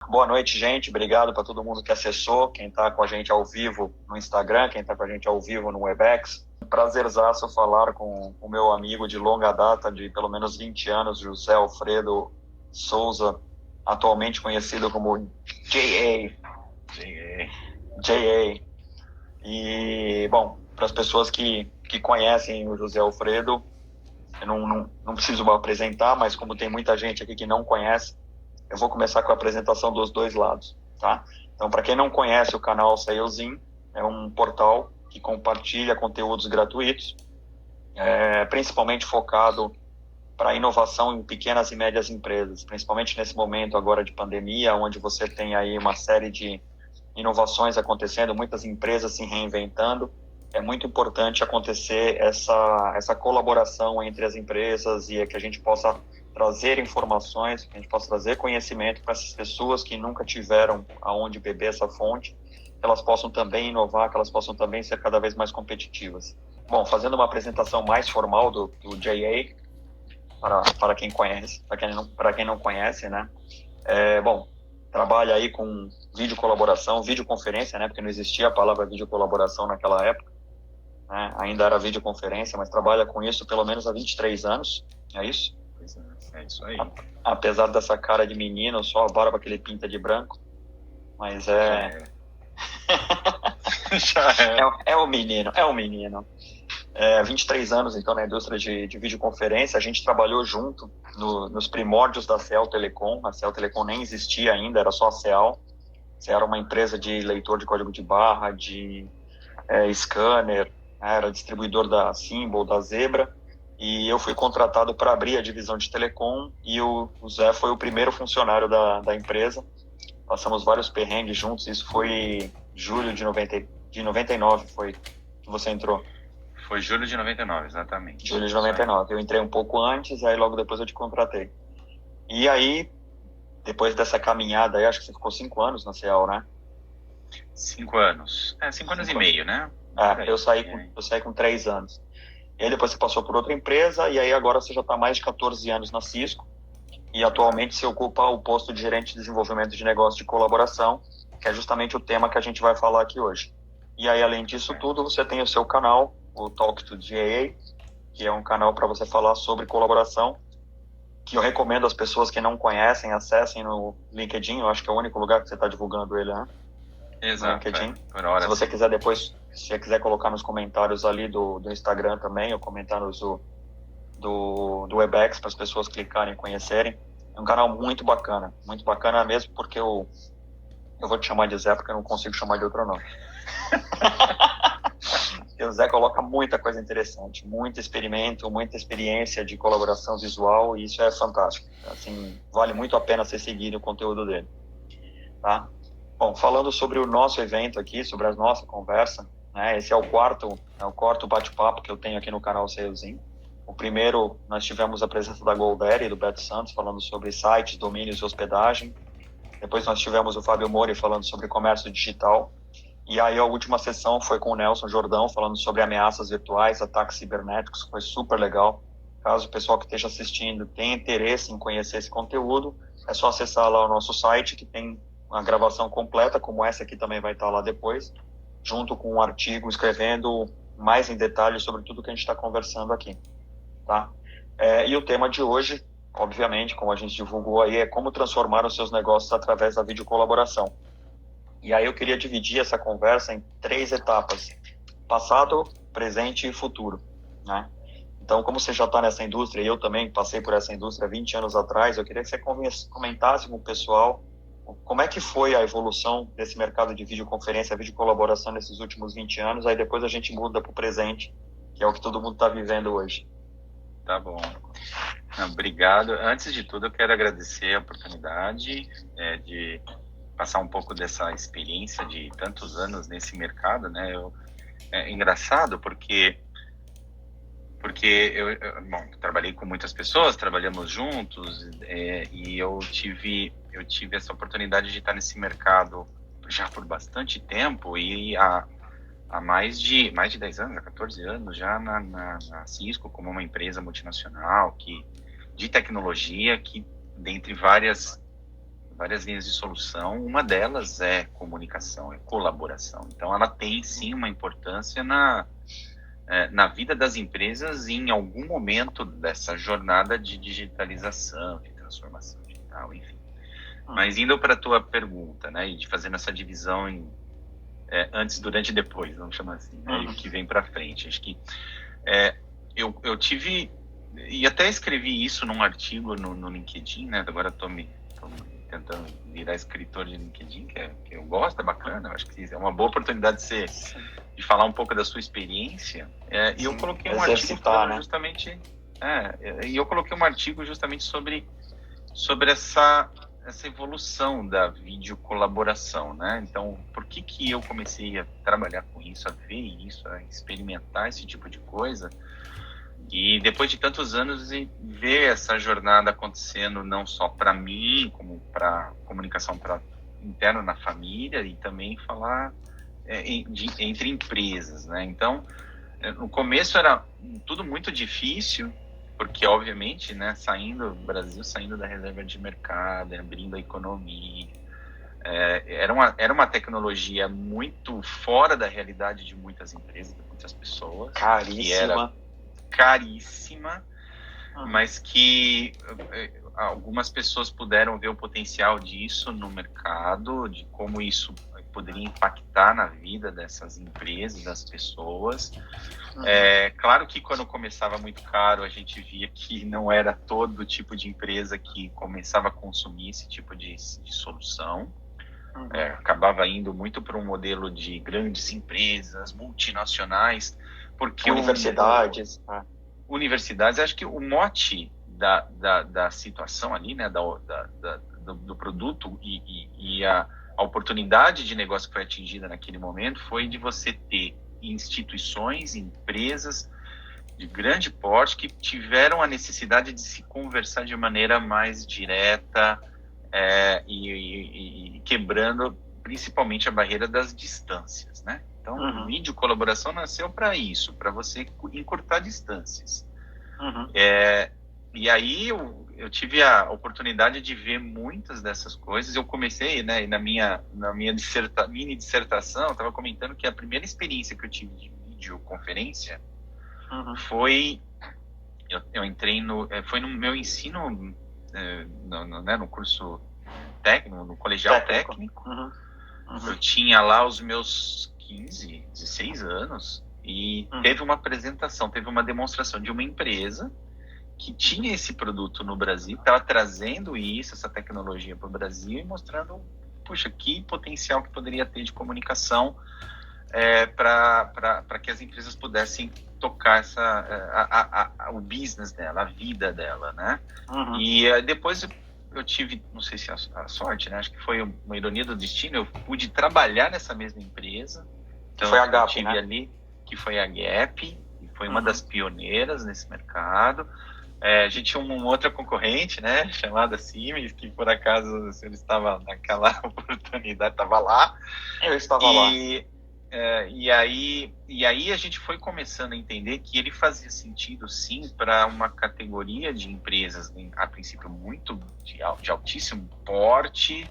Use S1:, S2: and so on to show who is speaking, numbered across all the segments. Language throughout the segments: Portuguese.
S1: Boa noite, gente. Obrigado para todo mundo que acessou, quem está com a gente ao vivo no Instagram, quem está com a gente ao vivo no Webex. Prazerzaço falar com o meu amigo de longa data, de pelo menos 20 anos, José Alfredo Souza, atualmente conhecido como JA. E, bom, para as pessoas que conhecem o José Alfredo, eu não preciso apresentar, mas como tem muita gente aqui que não conhece, eu vou começar com a apresentação dos dois lados, tá? Então, para quem não conhece o canal Salesin, é um portal que compartilha conteúdos gratuitos, principalmente focado para inovação em pequenas e médias empresas, principalmente nesse momento agora de pandemia, onde você tem aí uma série de inovações acontecendo, muitas empresas se reinventando. É muito importante acontecer essa colaboração entre as empresas e que a gente possa trazer informações, que a gente possa trazer conhecimento para essas pessoas que nunca tiveram aonde beber essa fonte, que elas possam também inovar, que elas possam também ser cada vez mais competitivas. Bom, fazendo uma apresentação mais formal do JA, para quem conhece, para quem não conhece, né? Bom, trabalha aí com vídeo colaboração, videoconferência, né? Porque não existia a palavra vídeo colaboração naquela época, né? Ainda era videoconferência, mas trabalha com isso pelo menos há 23 anos, é isso?
S2: É isso aí.
S1: Apesar dessa cara de menino, só a barba que ele pinta de branco, mas
S2: Já é.
S1: é um menino, é um menino. 23 anos, então, na indústria de videoconferência. A gente trabalhou junto nos primórdios da Cell Telecom. A Cell Telecom nem existia ainda, era só a Cell. Cell era uma empresa de leitor de código de barra, de scanner, era distribuidor da Symbol, da Zebra, e eu fui contratado para abrir a divisão de telecom, e o Zé foi o primeiro funcionário da empresa. Passamos vários perrengues juntos. Isso foi julho de 99, foi que você entrou.
S2: Foi julho de 99, exatamente.
S1: Julho de 99. Eu entrei um pouco antes, aí logo depois eu te contratei. E aí, depois dessa caminhada aí, acho que você ficou 5 anos na CEL, né?
S2: 5 anos. 5 anos e meio, né?
S1: Eu saí com 3 anos. E aí depois você passou por outra empresa, e aí agora você já está mais de 14 anos na Cisco, e atualmente você ocupa o posto de gerente de desenvolvimento de negócio de colaboração, que é justamente o tema que a gente vai falar aqui hoje. E aí, além disso tudo, você tem o seu canal, o Talk to GA, que é um canal para você falar sobre colaboração, que eu recomendo às pessoas que não conhecem, acessem no LinkedIn. Eu acho que é o único lugar que você está divulgando ele, né?
S2: Exato.
S1: Por hora, se você quiser depois, se você quiser colocar nos comentários ali do Instagram também, ou comentários do Webex, para as pessoas clicarem e conhecerem. É um canal muito bacana mesmo, porque eu vou te chamar de Zé, porque eu não consigo chamar de outro nome. O Zé coloca muita coisa interessante, muito experimento, muita experiência de colaboração visual, e isso é fantástico. Assim, vale muito a pena você seguir o conteúdo dele. Tá? Bom, falando sobre o nosso evento aqui, sobre a nossa conversa, né, esse é o quarto bate-papo que eu tenho aqui no canal Salesin. O primeiro, nós tivemos a presença da Goldberry e do Beto Santos falando sobre sites, domínios e hospedagem. Depois nós tivemos o Fábio Mori falando sobre comércio digital. E aí a última sessão foi com o Nelson Jordão falando sobre ameaças virtuais, ataques cibernéticos, que foi super legal. Caso o pessoal que esteja assistindo tenha interesse em conhecer esse conteúdo, é só acessar lá o nosso site, que tem uma gravação completa, como essa aqui também vai estar lá depois, junto com um artigo escrevendo mais em detalhes sobre tudo que a gente está conversando aqui. Tá? E o tema de hoje, obviamente, como a gente divulgou aí, é como transformar os seus negócios através da videocolaboração. E aí eu queria dividir essa conversa em 3 etapas: passado, presente e futuro, né? Então, como você já está nessa indústria, e eu também passei por essa indústria 20 anos atrás, eu queria que você comentasse com o pessoal como é que foi a evolução desse mercado de videoconferência, videocolaboração nesses últimos 20 anos, aí depois a gente muda para o presente, que é o que todo mundo está vivendo hoje.
S2: Tá bom. Obrigado. Antes de tudo, eu quero agradecer a oportunidade de passar um pouco dessa experiência de tantos anos nesse mercado, né? É engraçado porque eu trabalhei com muitas pessoas, trabalhamos juntos, e eu tive essa oportunidade de estar nesse mercado já por bastante tempo, e há mais de 10 anos, há 14 anos, já na Cisco, como uma empresa multinacional de tecnologia, que dentre várias linhas de solução. Uma delas é comunicação, é colaboração. Então, ela tem sim uma importância na vida das empresas em algum momento dessa jornada de digitalização, de transformação digital, enfim. Mas indo para a tua pergunta, né, e de fazendo essa divisão em antes, durante e depois, vamos chamar assim, né, e o que vem para frente. Acho que eu tive, e até escrevi isso num artigo no LinkedIn, né, agora estou tentando virar escritor de LinkedIn, que eu gosto, é bacana, acho que é uma boa oportunidade de falar um pouco da sua experiência, e eu coloquei um artigo falando justamente, e eu coloquei um artigo justamente sobre essa evolução da videocolaboração, né? Então, por que eu comecei a trabalhar com isso, a ver isso, a experimentar esse tipo de coisa? E depois de tantos anos, ver essa jornada acontecendo não só para mim, como para comunicação interna na família, e também falar entre empresas, né? Então, no começo era tudo muito difícil, porque obviamente, né, o Brasil saindo da reserva de mercado, abrindo a economia, era uma tecnologia muito fora da realidade de muitas empresas, de muitas pessoas.
S1: Caríssima.
S2: Que era caríssima, mas que algumas pessoas puderam ver o potencial disso no mercado, de como isso poderia impactar na vida dessas empresas, das pessoas. Claro que quando começava muito caro, a gente via que não era todo tipo de empresa que começava a consumir esse tipo de solução. Acabava indo muito para um modelo de grandes empresas, multinacionais, porque
S1: universidades.
S2: Universidades, acho que o mote da situação ali, né, do produto e a oportunidade de negócio que foi atingida naquele momento foi de você ter instituições, empresas de grande porte que tiveram a necessidade de se conversar de maneira mais direta e quebrando principalmente a barreira das distâncias, né? Então, a videocolaboração nasceu para isso, para você encurtar distâncias. E aí eu tive a oportunidade de ver muitas dessas coisas. Eu comecei, né, e na minha mini dissertação, eu estava comentando que a primeira experiência que eu tive de videoconferência foi... Eu entrei foi no meu ensino, no curso técnico, no colegial técnico. Eu tinha lá os meus 15, 16 anos e teve uma apresentação, teve uma demonstração de uma empresa que tinha esse produto no Brasil, estava trazendo essa tecnologia para o Brasil e mostrando, puxa, que potencial que poderia ter de comunicação para que as empresas pudessem tocar o business dela, a vida dela, né? E depois eu tive, não sei se a sorte, né? Acho que foi uma ironia do destino, eu pude trabalhar nessa mesma empresa. Então,
S1: foi a Gap,
S2: eu tive, né, ali, que foi a Gap, que foi uma das pioneiras nesse mercado. A gente tinha uma outra concorrente, né, chamada Siemens, que por acaso o senhor estava naquela oportunidade, estava lá.
S1: Eu estava lá.
S2: E aí a gente foi começando a entender que ele fazia sentido, sim, para uma categoria de empresas, a princípio, muito de altíssimo porte,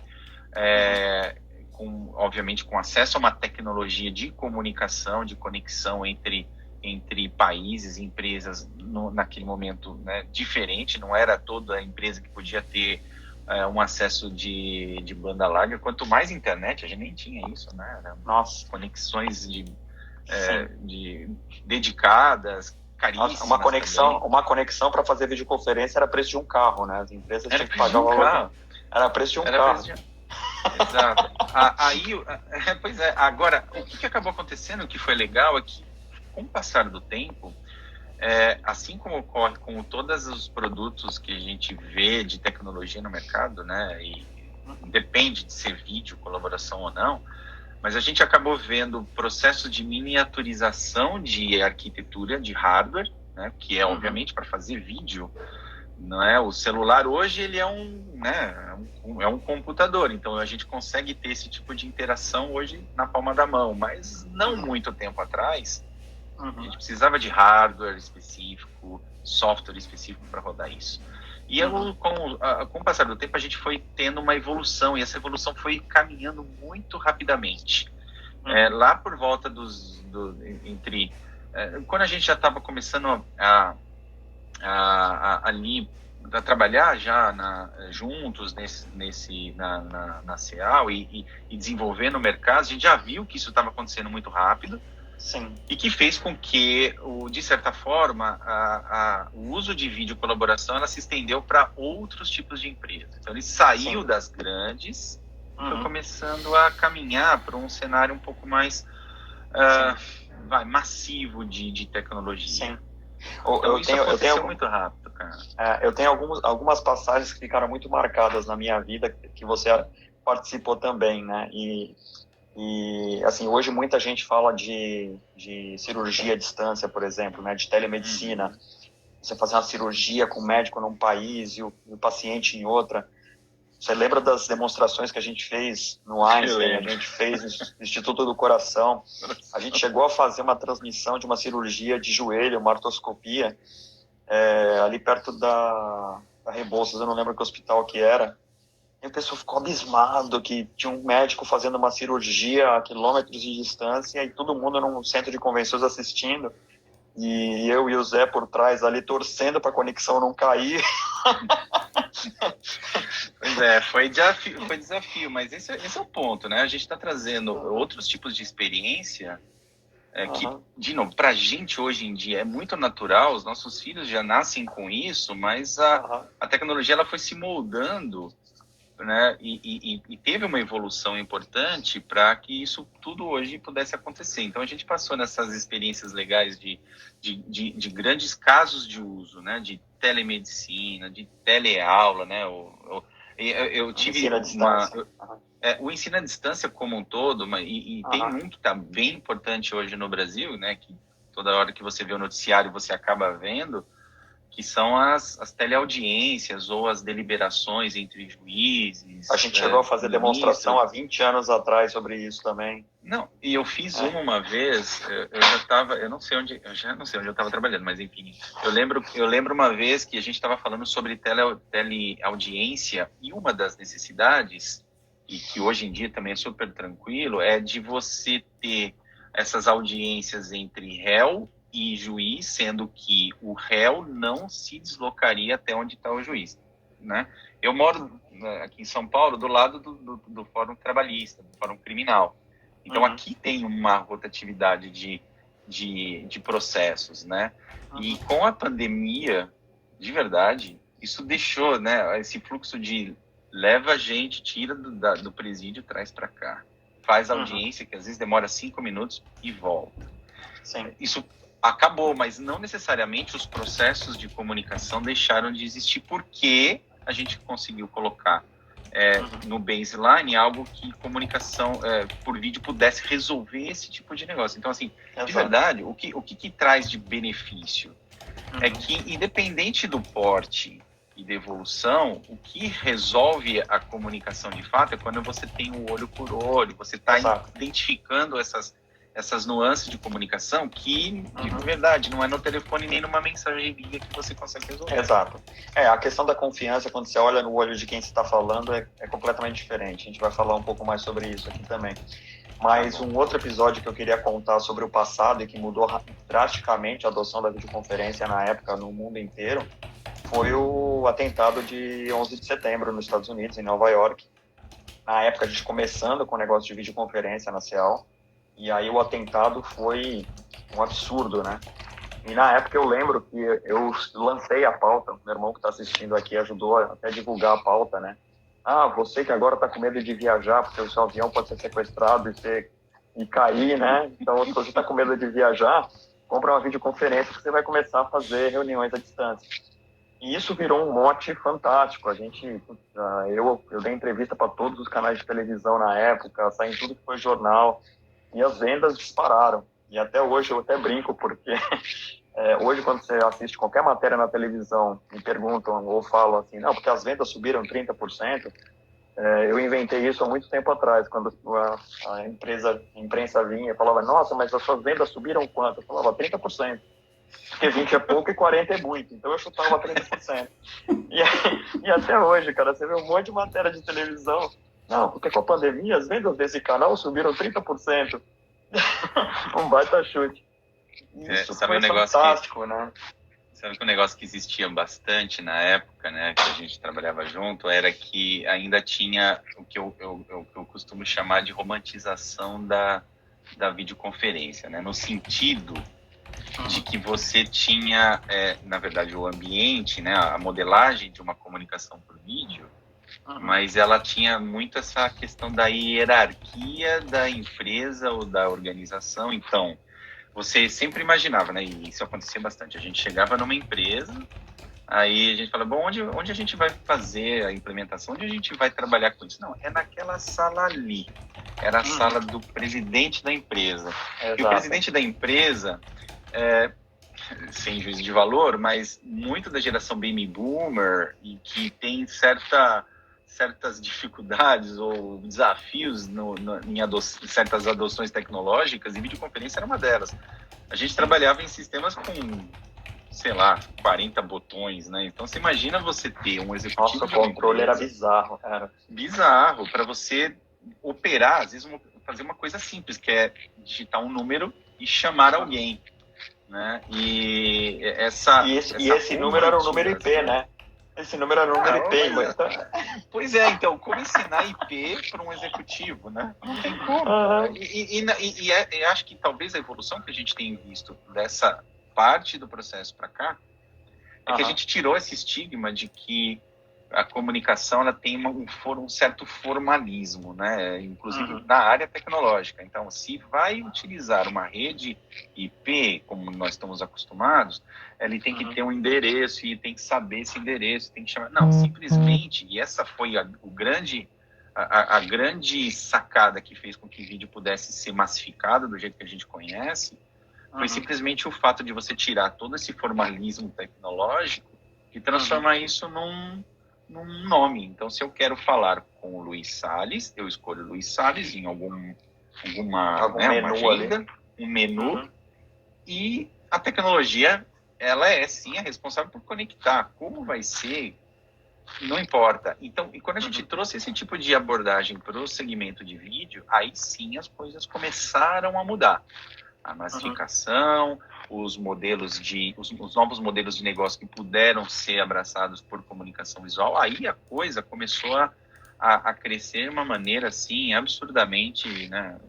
S2: obviamente com acesso a uma tecnologia de comunicação, de conexão entre países e empresas naquele momento, né, diferente. Não era toda a empresa que podia ter um acesso de banda larga. Quanto mais internet, a gente nem tinha isso, né? Nossa, conexões dedicadas, caríssimas.
S1: Uma conexão para fazer videoconferência era preço de um carro, né? As empresas tinham que pagar o valor. Era preço de um carro.
S2: Exato. Pois é. Agora, o que acabou acontecendo, o que foi legal, é que, com o passar do tempo, assim como ocorre com todos os produtos que a gente vê de tecnologia no mercado, né, e depende de ser vídeo, colaboração ou não, mas a gente acabou vendo o processo de miniaturização de arquitetura, de hardware, né, que é obviamente para fazer vídeo. Não é? O celular hoje ele é um computador, então a gente consegue ter esse tipo de interação hoje na palma da mão, mas não muito tempo atrás a gente precisava de hardware específico, software específico para rodar isso. E com o passar do tempo, a gente foi tendo uma evolução, e essa evolução foi caminhando muito rapidamente. Lá por volta quando a gente já estava começando ali a trabalhar já juntos na CEAL e desenvolver no mercado, a gente já viu que isso estava acontecendo muito rápido.
S1: Sim.
S2: E que fez com que, de certa forma, o uso de vídeo colaboração ela se estendeu para outros tipos de empresas. Então, ele saiu
S1: Sim.
S2: das grandes e foi começando a caminhar para um cenário um pouco mais massivo de tecnologia.
S1: Sim.
S2: Então, isso aconteceu muito rápido, cara.
S1: Eu tenho algumas passagens que ficaram muito marcadas na minha vida, que você participou também, né? E assim, hoje muita gente fala de cirurgia à distância, por exemplo, né? De telemedicina. Você fazer uma cirurgia com o médico num país e o paciente em outra. Você lembra das demonstrações que a gente fez no Einstein, a gente fez no Instituto do Coração? A gente chegou a fazer uma transmissão de uma cirurgia de joelho, uma artroscopia, ali perto da Rebouças, eu não lembro que hospital que era. E o pessoal ficou abismado que tinha um médico fazendo uma cirurgia a quilômetros de distância e todo mundo num centro de convenções assistindo. E eu e o Zé por trás ali torcendo para a conexão não cair.
S2: Pois é, foi desafio, mas esse é o ponto, né? A gente está trazendo outros tipos de experiência que, de novo, para a gente hoje em dia é muito natural, os nossos filhos já nascem com isso, mas a tecnologia ela foi se moldando, né? E teve uma evolução importante para que isso tudo hoje pudesse acontecer. Então a gente passou nessas experiências legais de grandes casos de uso, né? De telemedicina, de teleaula, né? Eu tive o ensino à distância como um todo, tem um que está bem importante hoje no Brasil, né? Que toda hora que você vê o noticiário você acaba vendo, que são as teleaudiências ou as deliberações entre juízes.
S1: A gente chegou a fazer demonstração há 20 anos atrás sobre isso também.
S2: Não, e eu fiz uma vez, eu não sei onde eu estava trabalhando, mas enfim, eu lembro uma vez que a gente estava falando sobre teleaudiência, e uma das necessidades, e que hoje em dia também é super tranquilo, é de você ter essas audiências entre réu e juiz, sendo que o réu não se deslocaria até onde está o juiz, né? Eu moro aqui em São Paulo, do lado do Fórum Trabalhista, do Fórum Criminal. Então, aqui tem uma rotatividade de processos, né? E com a pandemia, de verdade, isso deixou, né, esse fluxo de leva a gente, tira do presídio, traz para cá. Faz audiência, que às vezes demora 5 minutos e volta.
S1: Sim.
S2: Isso acabou, mas não necessariamente os processos de comunicação deixaram de existir, porque a gente conseguiu colocar no baseline algo que comunicação por vídeo pudesse resolver esse tipo de negócio. Então, assim, de verdade, o que traz de benefício é que, independente do porte e da evolução, o que resolve a comunicação de fato é quando você tem o olho por olho, você está identificando essas nuances de comunicação que, de verdade, não é no telefone nem numa mensageria que você consegue resolver.
S1: Exato. A questão da confiança, quando você olha no olho de quem você está falando, é completamente diferente. A gente vai falar um pouco mais sobre isso aqui também. Mas um outro episódio que eu queria contar sobre o passado e que mudou drasticamente a adoção da videoconferência na época no mundo inteiro foi o atentado de 11 de setembro nos Estados Unidos, em Nova York. Na época, a gente começando com o negócio de videoconferência na CEAL. E aí o atentado foi um absurdo, né? E na época eu lembro que eu lancei a pauta, meu irmão que está assistindo aqui ajudou até a divulgar a pauta, né? Você que agora está com medo de viajar, porque o seu avião pode ser sequestrado e cair, né? Então, se você está com medo de viajar, compra uma videoconferência que você vai começar a fazer reuniões à distância. E isso virou um mote fantástico. Eu dei entrevista para todos os canais de televisão na época, saí em tudo que foi jornal, e as vendas dispararam. E até hoje eu até brinco, porque hoje quando você assiste qualquer matéria na televisão e perguntam ou falam assim, não, porque as vendas subiram 30%, eu inventei isso há muito tempo atrás, quando a imprensa vinha e falava, nossa, mas as suas vendas subiram quanto? Eu falava, 30%. Porque 20 é pouco e 40 é muito. Então eu chutava 30%. E até hoje, cara, você vê um monte de matéria de televisão. Não, porque com a pandemia as vendas desse canal subiram 30%. Um baita chute. Isso
S2: sabe
S1: foi
S2: um negócio
S1: fantástico, né?
S2: Sabe que um negócio que existia bastante na época, né, que a gente trabalhava junto, era que ainda tinha o que eu costumo chamar de romantização da videoconferência, né, no sentido de que você tinha, na verdade, o ambiente, né, a modelagem de uma comunicação por vídeo, mas ela tinha muito essa questão da hierarquia da empresa ou da organização. Então, você sempre imaginava, né, e isso acontecia bastante, a gente chegava numa empresa, aí a gente fala, bom, onde a gente vai fazer a implementação, onde a gente vai trabalhar com isso? Não, é naquela sala ali, era a sala do presidente da empresa.
S1: Exato.
S2: E o presidente da empresa, sem juízo de valor, mas muito da geração baby boomer e que tem certas dificuldades ou desafios em certas adoções tecnológicas, e videoconferência era uma delas. A gente trabalhava em sistemas com, sei lá, 40 botões, né? Então você imagina você ter um executivo.
S1: Nossa, o controle era bizarro, cara.
S2: Bizarro, para você operar, às vezes fazer uma coisa simples, que é digitar um número e chamar alguém. Né? E
S1: esse número era o número IP, né? Esse número era o número IP. Então...
S2: Pois é, então, como ensinar IP para um executivo, né? Não tem como. E acho que talvez a evolução que a gente tem visto dessa parte do processo para cá é que a gente tirou esse estigma de que a comunicação ela tem um certo formalismo, né? Inclusive na área tecnológica. Então, se vai utilizar uma rede IP, como nós estamos acostumados, ele tem que ter um endereço e tem que saber esse endereço, tem que chamar... Não, simplesmente, e essa foi a grande sacada que fez com que o vídeo pudesse ser massificado do jeito que a gente conhece, foi simplesmente o fato de você tirar todo esse formalismo tecnológico e transformar isso num nome. Então, se eu quero falar com o Luiz Salles, eu escolho Luiz Salles em algum menu, uma agenda, um menu, e a tecnologia, ela é sim a responsável por conectar. Como vai ser, não importa. Então, e quando a gente trouxe esse tipo de abordagem para o segmento de vídeo, aí sim as coisas começaram a mudar. A massificação, os novos modelos de negócio que puderam ser abraçados por comunicação visual, aí a coisa começou a crescer de uma maneira assim absurdamente, né?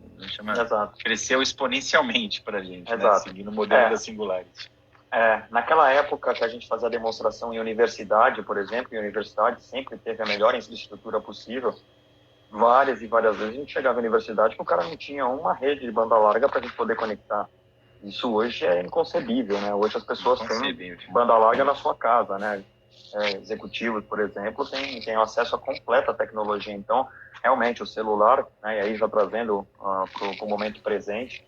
S2: Cresceu exponencialmente para a gente, né? Seguindo o modelo da Singularity.
S1: Naquela época que a gente fazia demonstração em universidade, por exemplo, e a universidade sempre teve a melhor infraestrutura possível. Várias e várias vezes a gente chegava à universidade que o cara não tinha uma rede de banda larga para a gente poder conectar. Isso hoje é inconcebível, né? Hoje as pessoas têm banda larga na sua casa, né? Executivos, por exemplo, têm acesso a completa tecnologia. Então, realmente, o celular, né, e aí já trazendo para o momento presente,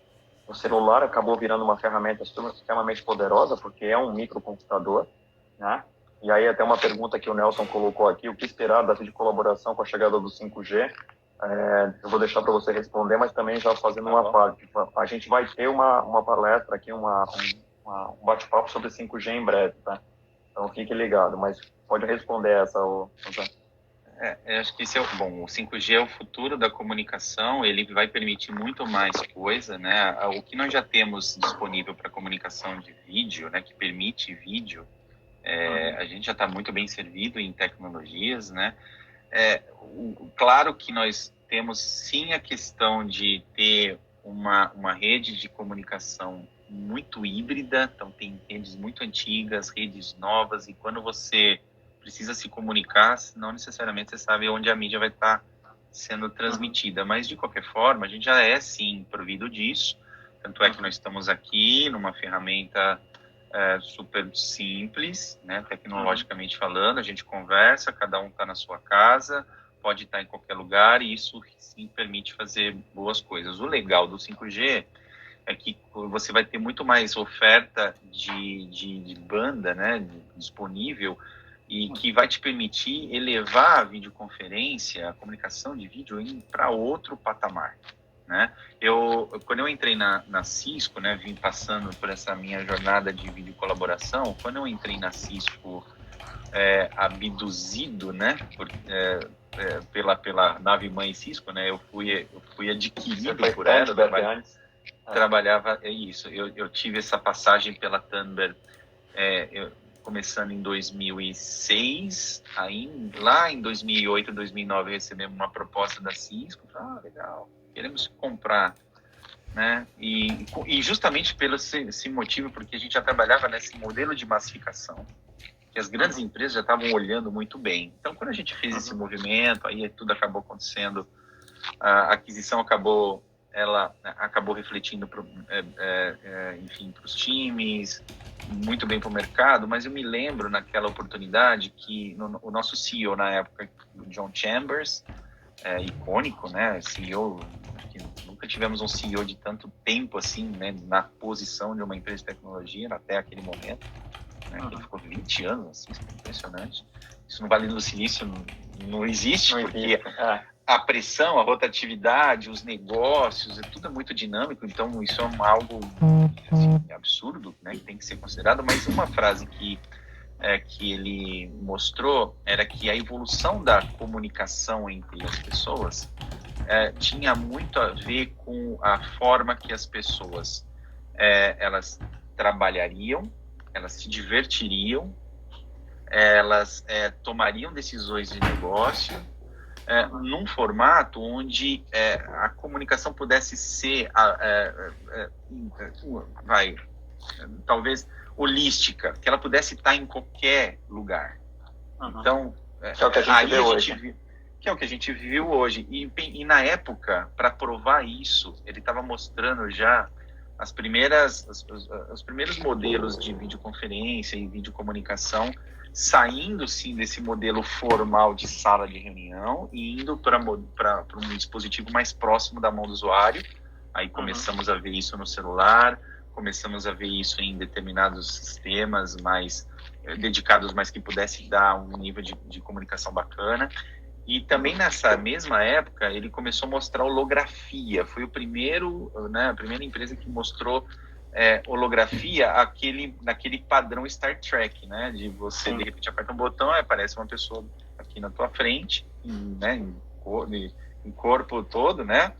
S1: o celular acabou virando uma ferramenta extremamente poderosa, porque é um microcomputador, né? E aí até uma pergunta que o Nelson colocou aqui, o que esperar da de colaboração com a chegada do 5G? Eu vou deixar para você responder, mas também já fazendo uma parte. A gente vai ter uma palestra aqui, um bate-papo sobre 5G em breve, tá? Então fique ligado, mas pode responder essa, José.
S2: Acho que esse o 5G é o futuro da comunicação, ele vai permitir muito mais coisa, né? O que nós já temos disponível para comunicação de vídeo, né, que permite vídeo, a gente já está muito bem servido em tecnologias, né? Claro que nós temos sim a questão de ter uma rede de comunicação muito híbrida, então tem redes muito antigas, redes novas, e quando você precisa se comunicar, não necessariamente você sabe onde a mídia vai estar sendo transmitida, mas de qualquer forma a gente já é sim provido disso, tanto é que nós estamos aqui numa ferramenta super simples, né, tecnologicamente falando, a gente conversa, cada um está na sua casa, pode estar em qualquer lugar, e isso sim permite fazer boas coisas. O legal do 5G é que você vai ter muito mais oferta de banda, né, disponível, e que vai te permitir elevar a videoconferência, a comunicação de vídeo para outro patamar. né? Quando eu entrei na Cisco, né, vim passando por essa minha jornada de vídeo colaboração, quando eu entrei na Cisco abduzido, né, pela nave-mãe Cisco, né, eu fui adquirido por ela, trabalhava, isso, eu tive essa passagem pela Tandber, começando em 2006, aí lá em 2008, 2009 recebemos uma proposta da Cisco, legal, queremos comprar, né? E justamente pelo esse motivo, porque a gente já trabalhava nesse modelo de massificação, que as grandes empresas já estavam olhando muito bem. Então, quando a gente fez esse movimento, aí tudo acabou acontecendo, a aquisição acabou refletindo, enfim, para os times, muito bem para o mercado, mas eu me lembro naquela oportunidade que o nosso CEO na época, o John Chambers, icônico, né, CEO, que nunca tivemos um CEO de tanto tempo assim, né, na posição de uma empresa de tecnologia até aquele momento, né, que ele ficou 20 anos, assim, impressionante. Isso no Vale do Silício não existe, porque a pressão, a rotatividade, os negócios, tudo é muito dinâmico, então isso é algo assim, absurdo, né, que tem que ser considerado. Mas uma frase que ele mostrou era que a evolução da comunicação entre as pessoas tinha muito a ver com a forma que as pessoas elas trabalhariam, elas se divertiriam, elas tomariam decisões de negócio num formato onde a comunicação pudesse ser talvez holística, que ela pudesse estar em qualquer lugar. Então,
S1: que é o que a gente vê hoje.
S2: Que é o que a gente viu hoje. E na época, para provar isso, ele estava mostrando já os primeiros modelos de videoconferência e videocomunicação, saindo sim desse modelo formal de sala de reunião e indo para um dispositivo mais próximo da mão do usuário. Aí começamos a ver isso no celular, começamos a ver isso em determinados sistemas mais dedicados, mas que pudesse dar um nível de comunicação bacana. E também nessa mesma época ele começou a mostrar holografia. Foi a primeira empresa que mostrou holografia naquele padrão Star Trek, né? De você de repente aperta um botão e aparece uma pessoa aqui na tua frente, né? Em corpo todo, né?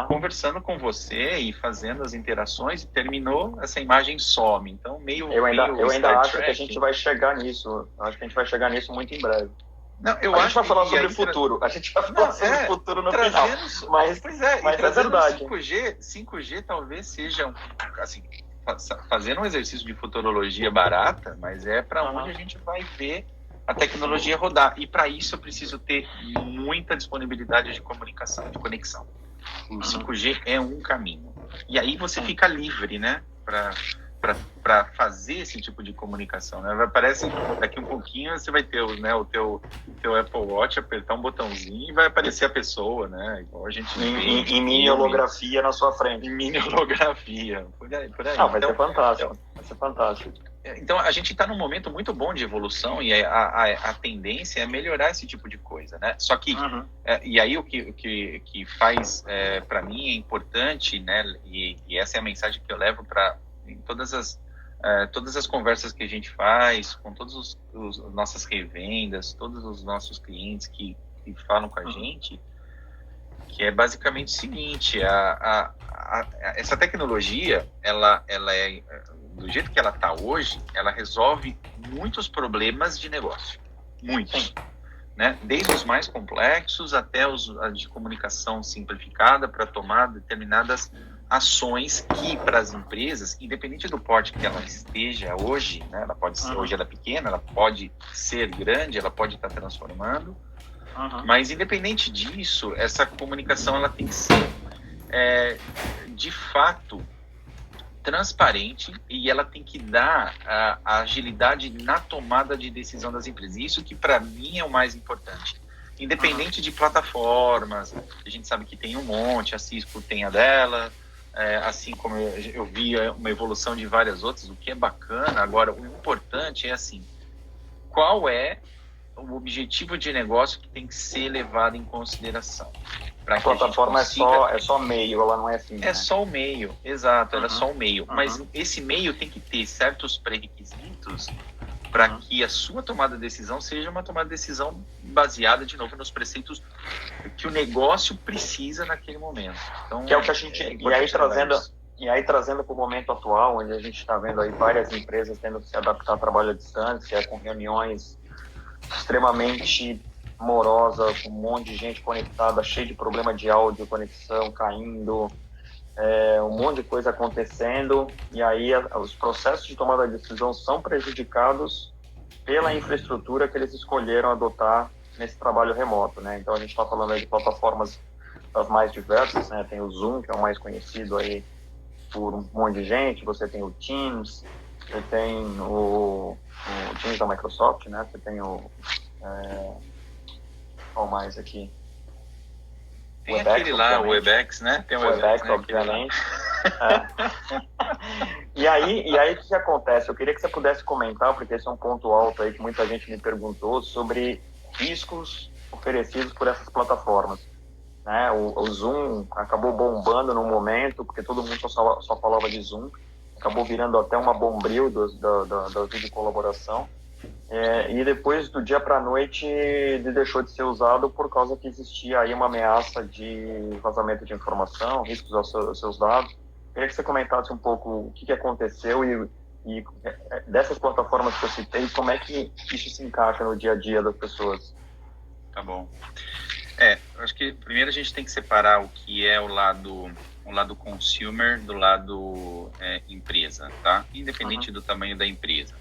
S2: Conversando com você e fazendo as interações, e terminou, essa imagem some. Então eu ainda
S1: acho que a gente vai chegar nisso. Acho que a gente vai chegar nisso muito em breve.
S2: Não,
S1: a gente vai falar sobre o futuro. A gente vai falar sobre o futuro no final. Mas é verdade.
S2: 5G talvez seja, assim, fazendo um exercício de futurologia barata, mas é para onde a gente vai ver a tecnologia rodar. E para isso eu preciso ter muita disponibilidade de comunicação, de conexão. O 5G é um caminho. E aí você fica livre, né, para fazer esse tipo de comunicação, né? Parece daqui um pouquinho você vai ter o teu Apple Watch, apertar um botãozinho e vai aparecer a pessoa, né? Igual a gente
S1: em mini holografia na sua frente.
S2: Em mini holografia, por aí.
S1: Vai ser fantástico. Vai ser fantástico.
S2: Então a gente está num momento muito bom de evolução e a tendência é melhorar esse tipo de coisa, né? Só que e aí o que faz para mim é importante, né? E essa é a mensagem que eu levo para em todas as conversas que a gente faz, com todas as nossas revendas, todos os nossos clientes que falam com a gente, que é basicamente o seguinte: essa tecnologia, ela é, do jeito que ela está hoje, ela resolve muitos problemas de negócio, muitos, né? Desde os mais complexos até os de comunicação simplificada para tomar determinadas ações que, para as empresas, independente do porte que ela esteja hoje, né, ela pode ser, hoje ela é pequena, ela pode ser grande, ela pode estar transformando, mas independente disso, essa comunicação ela tem que ser de fato transparente e ela tem que dar a agilidade na tomada de decisão das empresas. Isso que para mim é o mais importante. Independente de plataformas, a gente sabe que tem um monte, a Cisco tem a dela, assim como eu vi uma evolução de várias outras, o que é bacana. Agora, o importante é assim, qual é o o objetivo de negócio que tem que ser levado em consideração.
S1: A plataforma é só meio, ela não é fim.
S2: É, né? Só o meio, exato, ela é só o meio. Mas esse meio tem que ter certos pré-requisitos para que a sua tomada de decisão seja uma tomada de decisão baseada, de novo, nos preceitos que o negócio precisa naquele momento. Então,
S1: que é o que a gente... E aí, trazendo para o momento atual, onde a gente está vendo aí várias empresas tendo que se adaptar ao trabalho à distância, com reuniões extremamente morosa, com um monte de gente conectada, cheio de problema de áudio, conexão caindo, um monte de coisa acontecendo, e aí os processos de tomada de decisão são prejudicados pela infraestrutura que eles escolheram adotar nesse trabalho remoto, né? Então a gente está falando aí de plataformas das mais diversas, né? Tem o Zoom, que é o mais conhecido aí por um monte de gente, você tem o Teams, você tem o Teams da Microsoft, né? Você tem qual mais aqui?
S2: Tem Webex, aquele lá, o Webex, né? Tem o
S1: Webex, né? Obviamente. E aí, o que acontece? Eu queria que você pudesse comentar, porque esse é um ponto alto aí que muita gente me perguntou, sobre riscos oferecidos por essas plataformas. Né? O Zoom acabou bombando no momento, porque todo mundo só falava de Zoom. Acabou virando até uma bombril da vídeo colaboração. E depois, do dia para a noite, ele deixou de ser usado por causa que existia aí uma ameaça de vazamento de informação, riscos aos seus dados. Queria que você comentasse um pouco o que aconteceu e dessas plataformas que eu citei, como é que isso se encaixa no dia a dia das pessoas.
S2: Tá bom. Acho que primeiro a gente tem que separar o que é o lado consumer do lado empresa, tá? Independente do tamanho da empresa.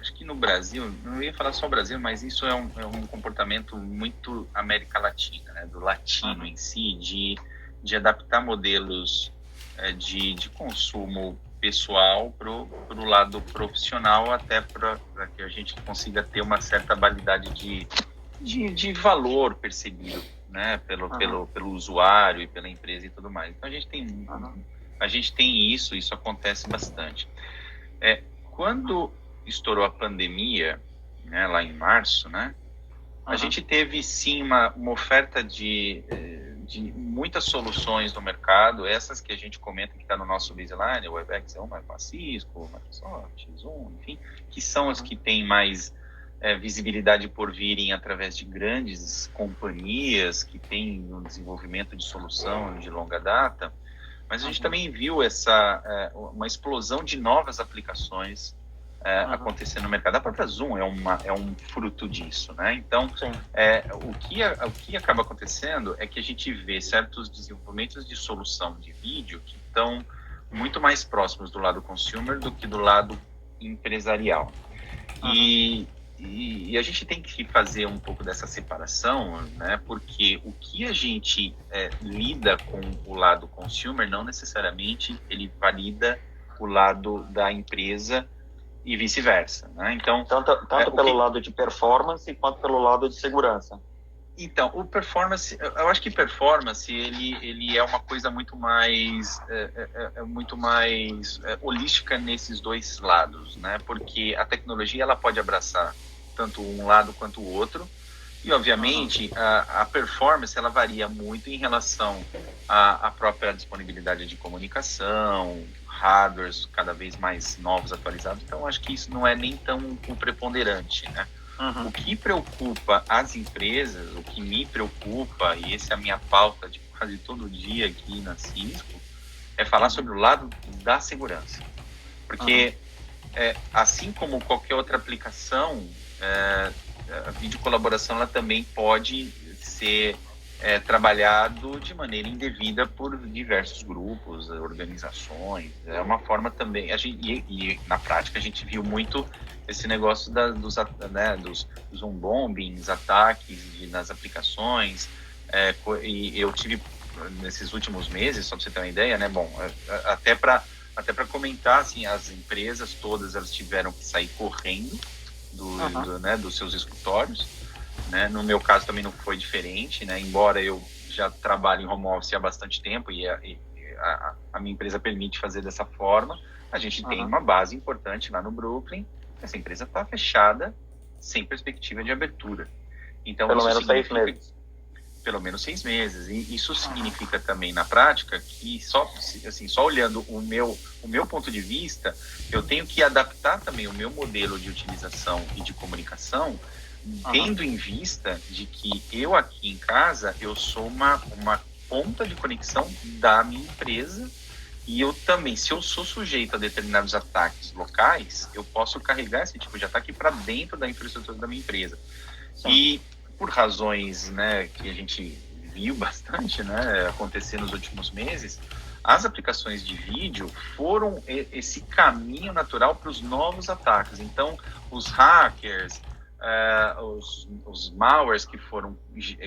S2: Acho que no Brasil, não ia falar só Brasil, mas isso é um comportamento muito América Latina, né? Do latino em si, de adaptar modelos de consumo pessoal para o lado profissional, até para que a gente consiga ter uma certa validade de valor percebido, né? Pelo usuário e pela empresa e tudo mais. Então a gente tem isso acontece bastante. Quando estourou a pandemia, né, lá em março, né, a gente teve sim uma oferta de muitas soluções no mercado, essas que a gente comenta que está no nosso baseline, o Webex é uma, a Cisco, Microsoft, Zoom, enfim, que são as que têm mais visibilidade por virem através de grandes companhias que têm um desenvolvimento de solução de longa data. Mas a gente também viu uma explosão de novas aplicações acontecendo no mercado. A própria Zoom é um fruto disso, né? Então, o que acaba acontecendo é que a gente vê certos desenvolvimentos de solução de vídeo que estão muito mais próximos do lado consumer do que do lado empresarial. E a gente tem que fazer um pouco dessa separação, né? Porque o que a gente lida com o lado consumer não necessariamente ele valida o lado da empresa e vice-versa, né? Então,
S1: tanto pelo lado de performance quanto pelo lado de segurança.
S2: Então, o performance, eu acho que performance ele é uma coisa muito mais holística nesses dois lados, né? Porque a tecnologia ela pode abraçar tanto um lado quanto o outro e obviamente a performance ela varia muito em relação à própria disponibilidade de comunicação, hardwares cada vez mais novos, atualizados. Então acho que isso não é nem tão preponderante, né? O que preocupa as empresas, o que me preocupa, e essa é a minha pauta de quase todo dia aqui na Cisco, é falar sobre o lado da segurança. Porque, assim como qualquer outra aplicação, a videocolaboração ela também pode ser trabalhado de maneira indevida por diversos grupos, organizações. É uma forma também, e na prática a gente viu muito esse negócio dos home bombings, ataques nas aplicações, e eu tive nesses últimos meses, só para você ter uma ideia, né? Bom, até para comentar, assim, as empresas todas elas tiveram que sair correndo dos seus escritórios, né? No meu caso também não foi diferente, né? Embora eu já trabalhe em home office há bastante tempo e a minha empresa permite fazer dessa forma, a gente tem uma base importante lá no Brooklyn. Essa empresa está fechada sem perspectiva de abertura. Então,
S1: Pelo
S2: isso
S1: menos 6
S2: significa
S1: meses.
S2: pelo menos 6 meses. E isso significa também, na prática, que só olhando o meu ponto de vista, eu tenho que adaptar também o meu modelo de utilização e de comunicação, tendo em vista de que eu aqui em casa, eu sou uma ponta de conexão da minha empresa, e eu também, se eu sou sujeito a determinados ataques locais, eu posso carregar esse tipo de ataque para dentro da infraestrutura da minha empresa. Sim. E por razões, né, que a gente viu bastante, né, acontecer nos últimos meses, as aplicações de vídeo foram esse caminho natural para os novos ataques. Então, os hackers, os malwares que foram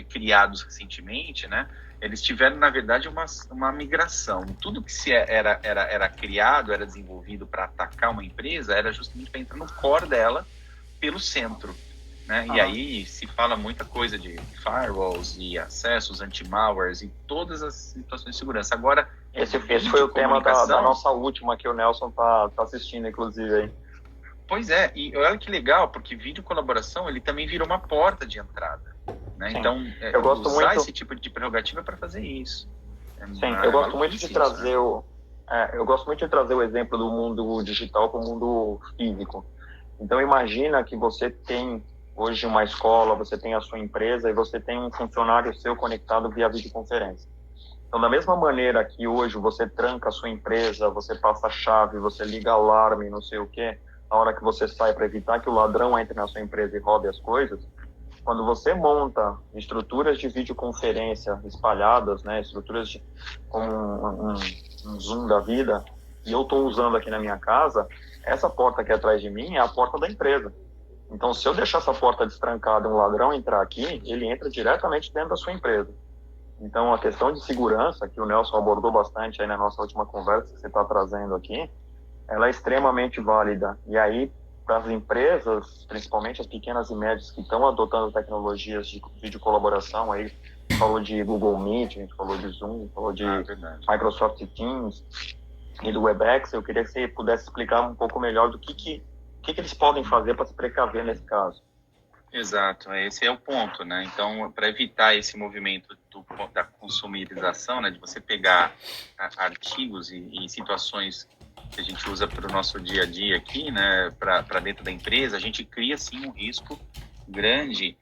S2: criados recentemente, né, eles tiveram, na verdade, uma migração. Tudo que era criado, era desenvolvido para atacar uma empresa, era justamente para entrar no core dela pelo centro. Né? E aí se fala muita coisa de firewalls e acessos, anti-malwares e todas as situações de segurança. Agora,
S1: esse foi o tema da nossa última, que o Nelson tá assistindo, inclusive. Aí.
S2: Pois é, e olha que legal, porque vídeo colaboração, ele também virou uma porta de entrada. Né? Então,
S1: eu gosto
S2: usar
S1: muito...
S2: esse tipo de prerrogativa para fazer isso.
S1: Eu gosto muito de trazer eu gosto muito de trazer o exemplo do mundo digital para o mundo físico. Então, imagina que você tem hoje uma escola, você tem a sua empresa e você tem um funcionário seu conectado via videoconferência. Então, da mesma maneira que hoje você tranca a sua empresa, você passa a chave, você liga alarme, não sei o quê, na hora que você sai para evitar que o ladrão entre na sua empresa e roube as coisas, quando você monta estruturas de videoconferência espalhadas, né, estruturas como um Zoom da vida, e eu estou usando aqui na minha casa, essa porta aqui atrás de mim é a porta da empresa. Então, se eu deixar essa porta destrancada e um ladrão entrar aqui, ele entra diretamente dentro da sua empresa. Então, a questão de segurança, que o Nelson abordou bastante aí na nossa última conversa que você está trazendo aqui, ela é extremamente válida. E aí, para as empresas, principalmente as pequenas e médias que estão adotando tecnologias de vídeo colaboração, aí falou de Google Meet, a gente falou de Zoom, falou de Microsoft Teams e do Webex, eu queria que você pudesse explicar um pouco melhor do que eles podem fazer para se precaver nesse caso.
S2: Exato, esse é o ponto, né? Então, para evitar esse movimento da consumerização, né, de você pegar artigos e situações que a gente usa para o nosso dia a dia aqui, né, para dentro da empresa, a gente cria, sim, um risco grande,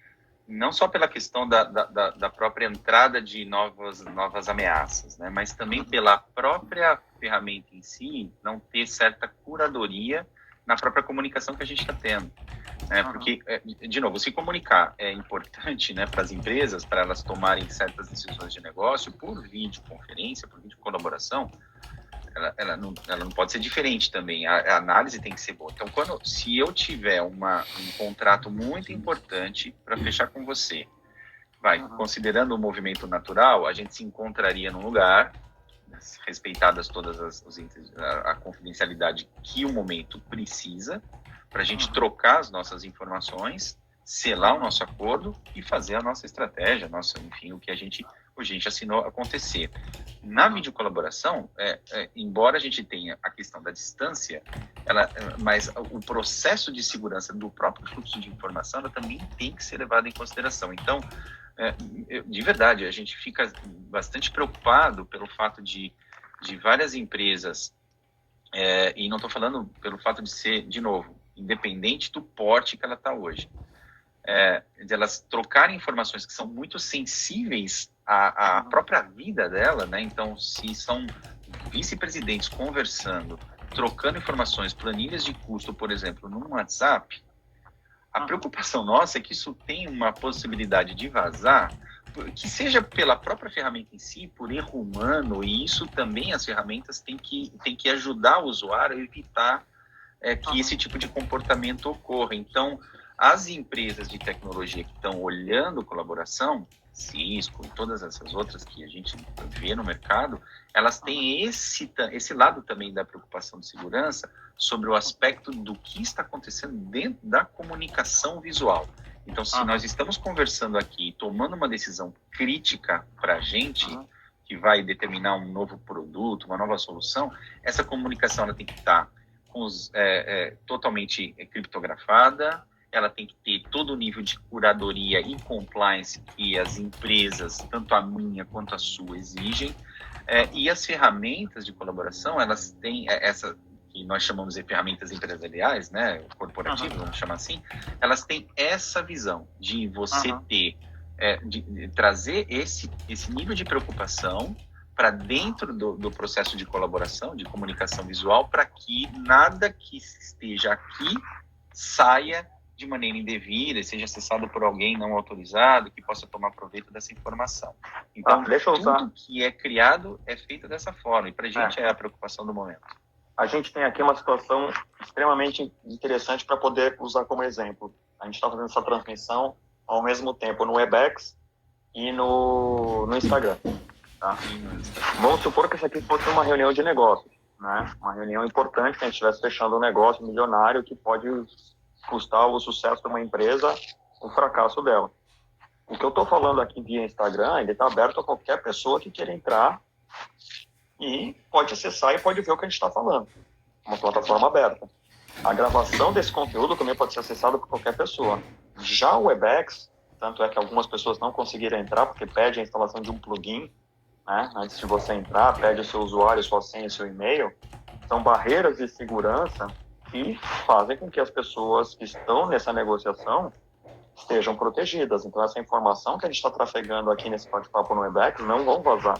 S2: não só pela questão da própria entrada de novas ameaças, né, mas também pela própria ferramenta em si não ter certa curadoria na própria comunicação que a gente está tendo. Porque, de novo, se comunicar é importante, né, para as empresas, para elas tomarem certas decisões de negócio por videoconferência, por videocolaboração, ela não pode ser diferente também. A análise tem que ser boa. Então, se eu tiver um contrato muito importante para fechar com você, considerando o movimento natural, a gente se encontraria num lugar, respeitadas todas a confidencialidade que o momento precisa, para a gente trocar as nossas informações, selar o nosso acordo e fazer a nossa estratégia, enfim, o que a gente assinou acontecer. Na videocolaboração, embora a gente tenha a questão da distância, mas o processo de segurança do próprio fluxo de informação ela também tem que ser levado em consideração. Então, de verdade, a gente fica bastante preocupado pelo fato de várias empresas, e não estou falando pelo fato de ser, de novo, independente do porte que ela está hoje, de elas trocarem informações que são muito sensíveis à própria vida dela, né? Então, se são vice-presidentes conversando, trocando informações, planilhas de custo, por exemplo, no WhatsApp, a preocupação nossa é que isso tem uma possibilidade de vazar, que seja pela própria ferramenta em si, por erro humano, e isso também as ferramentas têm que ajudar o usuário a evitar que esse tipo de comportamento ocorra. Então, as empresas de tecnologia que estão olhando colaboração, Cisco e todas essas outras que a gente vê no mercado, elas têm esse lado também da preocupação de segurança sobre o aspecto do que está acontecendo dentro da comunicação visual. Então, se nós estamos conversando aqui, tomando uma decisão crítica para a gente, que vai determinar um novo produto, uma nova solução, essa comunicação ela tem que estar totalmente criptografada, ela tem que ter todo o nível de curadoria e compliance que as empresas, tanto a minha quanto a sua, exigem. E as ferramentas de colaboração, elas têm essa que nós chamamos de ferramentas empresariais, né, corporativas, vamos chamar assim, elas têm essa visão de você ter, de trazer esse nível de preocupação para dentro do processo de colaboração, de comunicação visual, para que nada que esteja aqui saia de maneira indevida, seja acessado por alguém não autorizado, que possa tomar proveito dessa informação. Então, tudo que é criado é feito dessa forma, e para a gente é a preocupação do momento.
S1: A gente tem aqui uma situação extremamente interessante para poder usar como exemplo. A gente está fazendo essa transmissão ao mesmo tempo no Webex e no Instagram. Tá? Vamos supor que isso aqui fosse uma reunião de negócios, né? Uma reunião importante, que a gente estivesse fechando um negócio milionário que pode custar o sucesso de uma empresa, o fracasso dela. O que eu estou falando aqui via Instagram, ele está aberto a qualquer pessoa que queira entrar e pode acessar e pode ver o que a gente está falando. Uma plataforma aberta. A gravação desse conteúdo também pode ser acessada por qualquer pessoa. Já o Webex, tanto é que algumas pessoas não conseguiram entrar porque pede a instalação de um plugin, né? Antes de você entrar, pede o seu usuário, sua senha, seu e-mail. São barreiras de segurança que fazem com que as pessoas que estão nessa negociação estejam protegidas. Então, essa informação que a gente está trafegando aqui nesse bate-papo no Webex não vão vazar,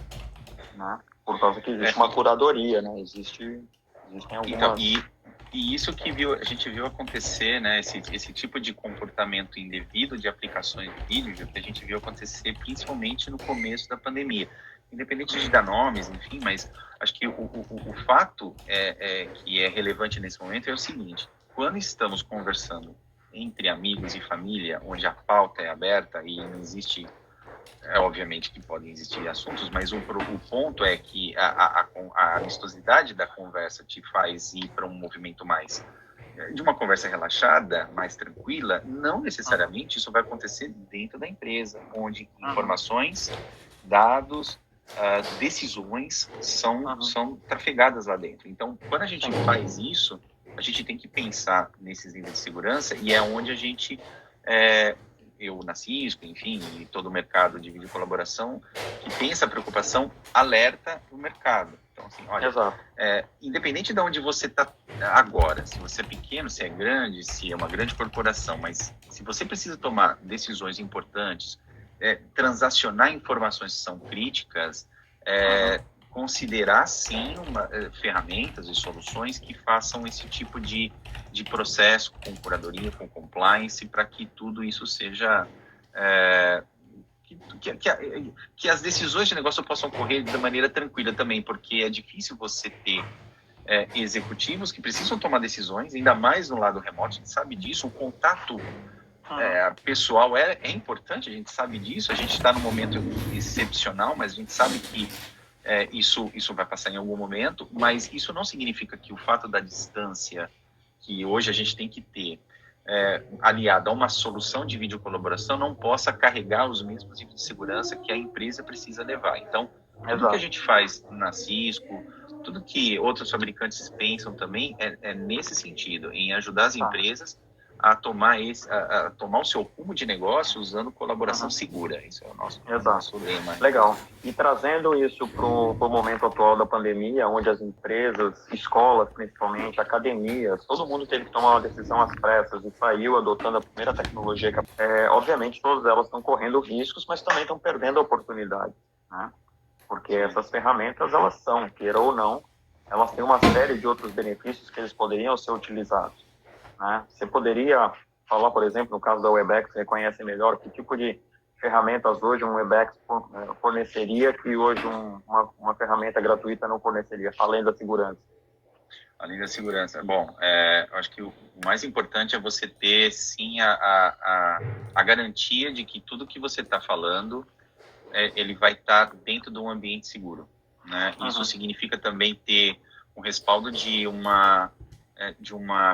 S1: né? Por causa que existe uma curadoria, né? Existem algumas...
S2: Então, e isso que a gente viu acontecer, né? Esse tipo de comportamento indevido de aplicações de vídeo, que a gente viu acontecer principalmente no começo da pandemia. Independente de dar nomes, enfim, mas acho que o fato que é relevante nesse momento é o seguinte: quando estamos conversando entre amigos e família, onde a pauta é aberta e não existe, obviamente que podem existir assuntos, mas o ponto é que a amistosidade da conversa te faz ir para um movimento mais de uma conversa relaxada, mais tranquila. Não necessariamente isso vai acontecer dentro da empresa, onde informações, dados, decisões são trafegadas lá dentro. Então, quando a gente faz isso, a gente tem que pensar nesses níveis de segurança, e é onde a gente, eu na Cisco, enfim, e todo o mercado de vídeo colaboração, que tem essa preocupação, alerta o mercado. Então, assim, olha, independente de onde você está agora, se você é pequeno, se é grande, se é uma grande corporação, mas se você precisa tomar decisões importantes, transacionar informações que são críticas, considerar sim ferramentas e soluções que façam esse tipo de processo com curadoria, com compliance, para que tudo isso seja que as decisões de negócio possam ocorrer de maneira tranquila também, porque é difícil você ter executivos que precisam tomar decisões, ainda mais no lado remoto. A gente sabe disso, o contato pessoal é importante, a gente sabe disso, a gente está num momento excepcional, mas a gente sabe que isso vai passar em algum momento, mas isso não significa que o fato da distância que hoje a gente tem que ter aliado a uma solução de videocolaboração não possa carregar os mesmos níveis de segurança que a empresa precisa levar. Então, tudo que a gente faz na Cisco, tudo que outros fabricantes pensam também é nesse sentido, em ajudar as empresas a tomar o seu rumo de negócio usando colaboração segura. Isso é o nosso lema.
S1: Legal. E trazendo isso para o momento atual da pandemia, onde as empresas, escolas principalmente, academias, todo mundo teve que tomar uma decisão às pressas e saiu adotando a primeira tecnologia. Obviamente, todas elas estão correndo riscos, mas também estão perdendo oportunidades, né? Porque essas ferramentas, elas são, queira ou não, elas têm uma série de outros benefícios que eles poderiam ser utilizados, né? Você poderia falar, por exemplo, no caso da Webex, você conhece melhor que tipo de ferramentas hoje um Webex forneceria que hoje uma ferramenta gratuita não forneceria, além da segurança?
S2: Além da segurança. Bom, acho que o mais importante é você ter, sim, a garantia de que tudo que você está falando, ele vai estar dentro de um ambiente seguro, né? Isso significa também ter um respaldo de uma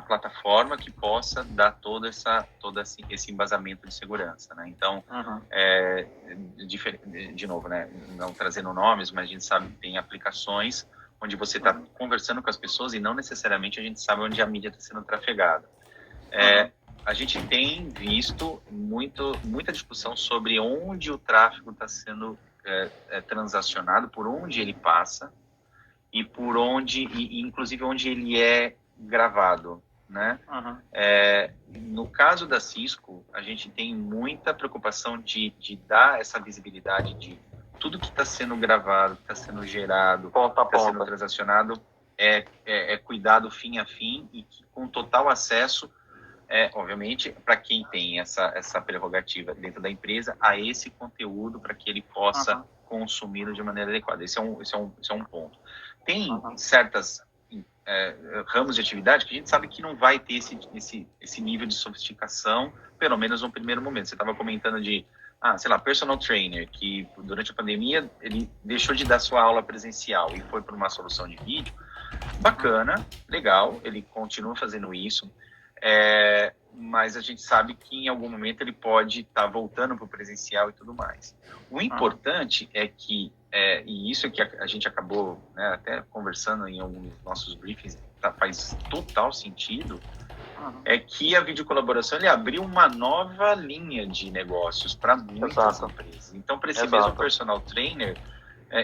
S2: plataforma que possa dar todo esse embasamento de segurança, né? Então, de novo, né, não trazendo nomes, mas a gente sabe que tem aplicações onde você está conversando com as pessoas e não necessariamente a gente sabe onde a mídia está sendo trafegada. a gente tem visto muita discussão sobre onde o tráfego está sendo transacionado, por onde ele passa e por onde, e inclusive onde ele é gravado, né?
S1: Uhum.
S2: No caso da Cisco, a gente tem muita preocupação de dar essa visibilidade de tudo que está sendo gravado, que está sendo gerado, que está sendo transacionado, é cuidado fim a fim e que, com total acesso, obviamente, para quem tem essa prerrogativa dentro da empresa, a esse conteúdo para que ele possa consumi-lo de maneira adequada. Esse é um ponto. Tem certas ramos de atividade que a gente sabe que não vai ter esse nível de sofisticação, pelo menos no primeiro momento. Você estava comentando de, sei lá, personal trainer, que durante a pandemia ele deixou de dar sua aula presencial e foi para uma solução de vídeo. Bacana, legal, ele continua fazendo isso, mas a gente sabe que em algum momento ele pode estar voltando para o presencial e tudo mais. O importante é que, e isso é que a gente acabou, né, até conversando em alguns nossos briefings, faz total sentido, é que a videocolaboração ele abriu uma nova linha de negócios para muitas empresas. Então, para esse mesmo personal trainer,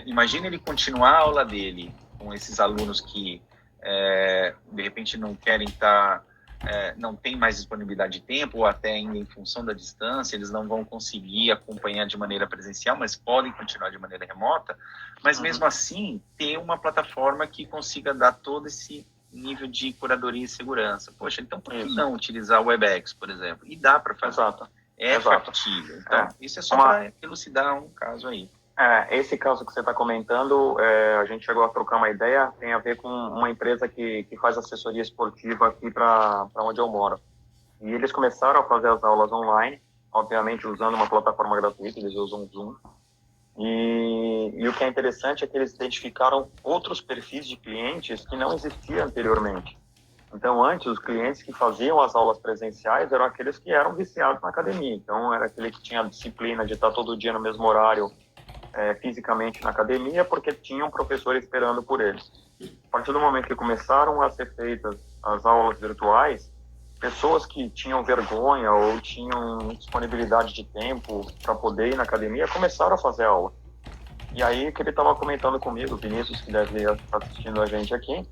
S2: imagina ele continuar a aula dele com esses alunos que de repente não querem estar, não tem mais disponibilidade de tempo, ou até ainda em função da distância, eles não vão conseguir acompanhar de maneira presencial, mas podem continuar de maneira remota, mas mesmo assim ter uma plataforma que consiga dar todo esse nível de curadoria e segurança. Poxa, então por que não utilizar o WebEx, por exemplo? E dá para fazer. Factível. Então, isso é só para elucidar um caso aí.
S1: Esse caso que você está comentando, a gente chegou a trocar uma ideia, tem a ver com uma empresa que faz assessoria esportiva aqui para onde eu moro. E eles começaram a fazer as aulas online, obviamente usando uma plataforma gratuita, eles usam o Zoom. E o que é interessante é que eles identificaram outros perfis de clientes que não existiam anteriormente. Então, antes, os clientes que faziam as aulas presenciais eram aqueles que eram viciados na academia. Então, era aquele que tinha a disciplina de estar todo dia no mesmo horário, fisicamente na academia, porque tinha um professor esperando por eles. A partir do momento que começaram a ser feitas as aulas virtuais, pessoas que tinham vergonha ou tinham disponibilidade de tempo para poder ir na academia começaram a fazer aula. E aí, que ele estava comentando comigo, o Vinícius, que deve estar assistindo a gente aqui,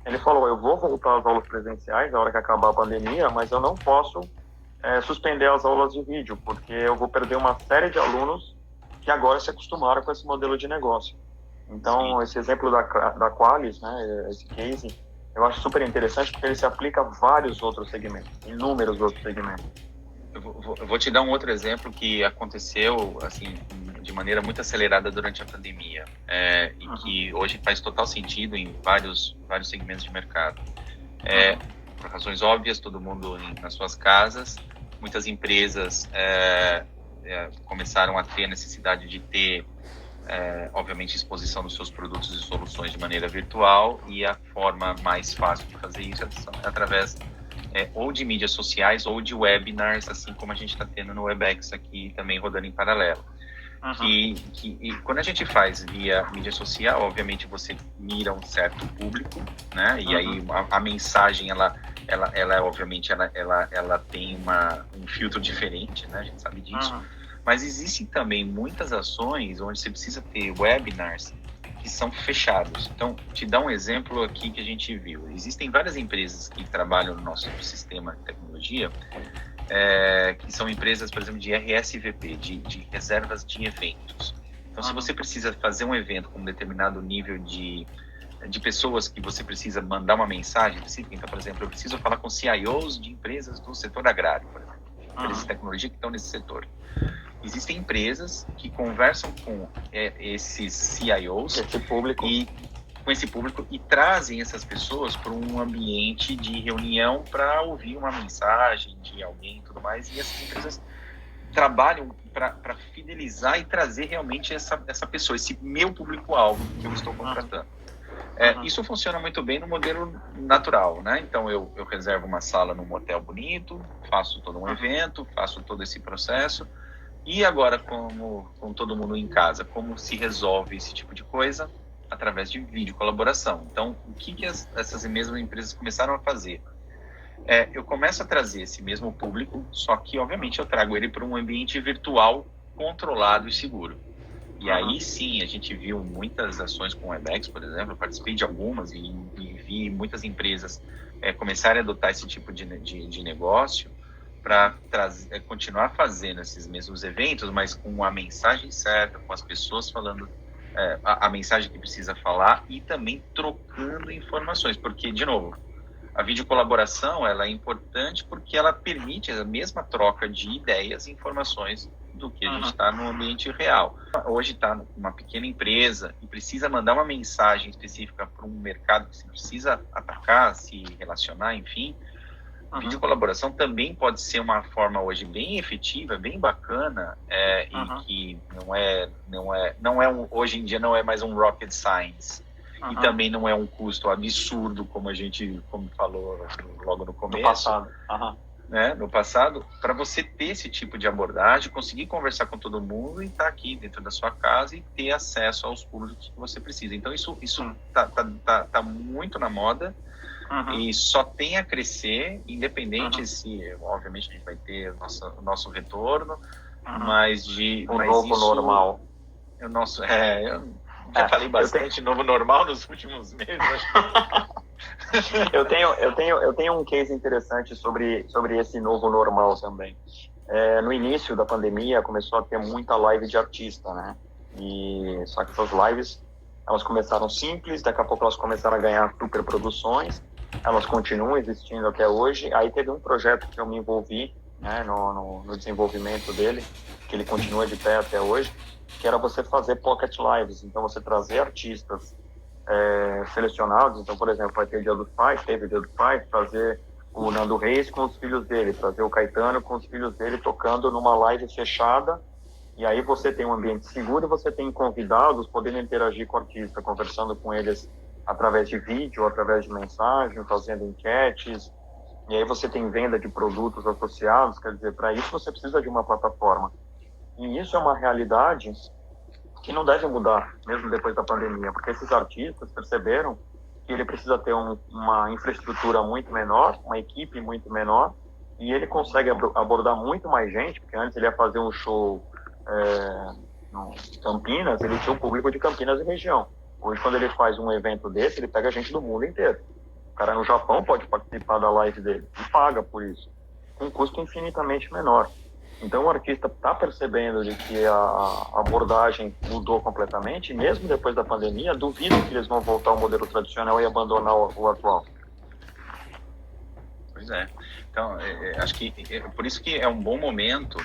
S1: ele falou, eu vou voltar às aulas presenciais na hora que acabar a pandemia, mas eu não posso suspender as aulas de vídeo, porque eu vou perder uma série de alunos que agora se acostumaram com esse modelo de negócio. Então, esse exemplo da Qualis, né, esse case, eu acho super interessante porque ele se aplica a vários outros segmentos, inúmeros outros segmentos.
S2: Eu vou te dar um outro exemplo que aconteceu assim de maneira muito acelerada durante a pandemia e que hoje faz total sentido em vários segmentos de mercado. Por razões óbvias, todo mundo nas suas casas, muitas empresas começaram a ter a necessidade de ter, obviamente, exposição dos seus produtos e soluções de maneira virtual, e a forma mais fácil de fazer isso é através ou de mídias sociais ou de webinars, assim como a gente está tendo no WebEx aqui também rodando em paralelo. E quando a gente faz via mídia social, obviamente você mira um certo público, né? E aí a mensagem ela obviamente ela tem um filtro diferente, né? A gente sabe disso. Mas existem também muitas ações onde você precisa ter webinars que são fechados. Então, te dar um exemplo aqui que a gente viu. Existem várias empresas que trabalham no nosso sistema de tecnologia, que são empresas, por exemplo, de RSVP, de reservas de eventos. Então, se você precisa fazer um evento com um determinado nível de pessoas que você precisa mandar uma mensagem específica, então, por exemplo, eu preciso falar com CIOs de empresas do setor agrário, por exemplo, empresas de tecnologia que estão nesse setor. Existem empresas que conversam com esses CIOs com esse público e trazem essas pessoas para um ambiente de reunião para ouvir uma mensagem de alguém e tudo mais. E essas empresas trabalham para fidelizar e trazer realmente essa pessoa, esse meu público-alvo que eu estou contratando. Isso funciona muito bem no modelo natural, né? Então, eu reservo uma sala num hotel bonito, faço todo um evento, faço todo esse processo. E agora, com todo mundo em casa, como se resolve esse tipo de coisa? Através de vídeo colaboração. Então, o que essas mesmas empresas começaram a fazer? eu começo a trazer esse mesmo público, só que, obviamente, eu trago ele para um ambiente virtual controlado e seguro. E aí, sim, a gente viu muitas ações com o Webex, por exemplo, eu participei de algumas e vi muitas empresas começarem a adotar esse tipo de negócio para continuar fazendo esses mesmos eventos, mas com a mensagem certa, com as pessoas falando a mensagem que precisa falar e também trocando informações, porque, de novo, a videocolaboração ela é importante porque ela permite a mesma troca de ideias e informações do que a gente está no ambiente real. Hoje está uma pequena empresa e precisa mandar uma mensagem específica para um mercado que você precisa atacar, se relacionar, enfim. Videocolaboração também pode ser uma forma hoje bem efetiva, bem bacana, e que hoje em dia não é mais um rocket science. E também não é um custo absurdo, como a gente falou logo no começo.
S1: No passado.
S2: Né? No passado, para você ter esse tipo de abordagem, conseguir conversar com todo mundo e estar aqui dentro da sua casa e ter acesso aos públicos que você precisa. Então, isso tá muito na moda e só tem a crescer, independente se, obviamente, a gente vai ter o nosso retorno, mas
S1: o novo normal.
S2: O nosso, eu já falei bastante novo normal nos últimos meses.
S1: Eu tenho um case interessante sobre esse novo normal também. No início da pandemia começou a ter muita live de artista, né? Só que essas lives elas começaram simples, daqui a pouco elas começaram a ganhar super produções, elas continuam existindo até hoje. Aí teve um projeto que eu me envolvi, né, no desenvolvimento dele, que ele continua de pé até hoje, que era você fazer pocket lives, então você trazer artistas selecionados. Então, por exemplo, vai ter o Dia dos Pais, teve o Dia dos Pais, trazer o Nando Reis com os filhos dele, trazer o Caetano com os filhos dele tocando numa live fechada, e aí você tem um ambiente seguro e você tem convidados podendo interagir com o artista, conversando com eles através de vídeo, através de mensagem, fazendo enquetes, e aí você tem venda de produtos associados. Quer dizer, para isso você precisa de uma plataforma. E isso é uma realidade que não deve mudar, mesmo depois da pandemia, porque esses artistas perceberam que ele precisa ter uma infraestrutura muito menor, uma equipe muito menor, e ele consegue abordar muito mais gente, porque antes ele ia fazer um show em Campinas, ele tinha um público de Campinas e região. Hoje, quando ele faz um evento desse, ele pega gente do mundo inteiro. O cara no Japão pode participar da live dele e paga por isso, com um custo infinitamente menor. Então o artista está percebendo de que a abordagem mudou completamente, e mesmo depois da pandemia, duvido que eles vão voltar ao modelo tradicional e abandonar o atual.
S2: Pois é. Então, acho que por isso que é um bom momento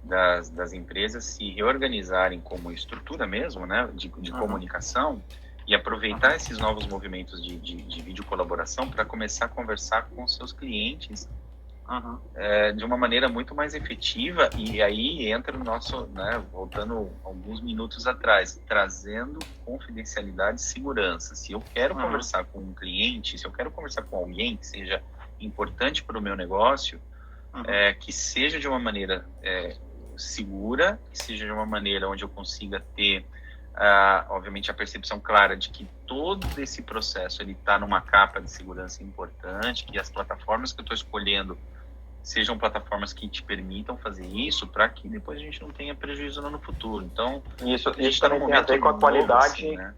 S2: das empresas se reorganizarem como estrutura mesmo, né, de comunicação, e aproveitar esses novos movimentos de videocolaboração para começar a conversar com seus clientes de uma maneira muito mais efetiva. E aí entra o nosso, né, voltando alguns minutos atrás, trazendo confidencialidade e segurança. Se eu quero conversar com um cliente, se eu quero conversar com alguém que seja importante para o meu negócio, que seja de uma maneira segura, que seja de uma maneira onde eu consiga ter, obviamente, a percepção clara de que todo esse processo ele está numa capa de segurança importante, que as plataformas que eu estou escolhendo sejam plataformas que te permitam fazer isso, para que depois a gente não tenha prejuízo no futuro. Então,
S1: isso também tem a ver com a qualidade, assim, né?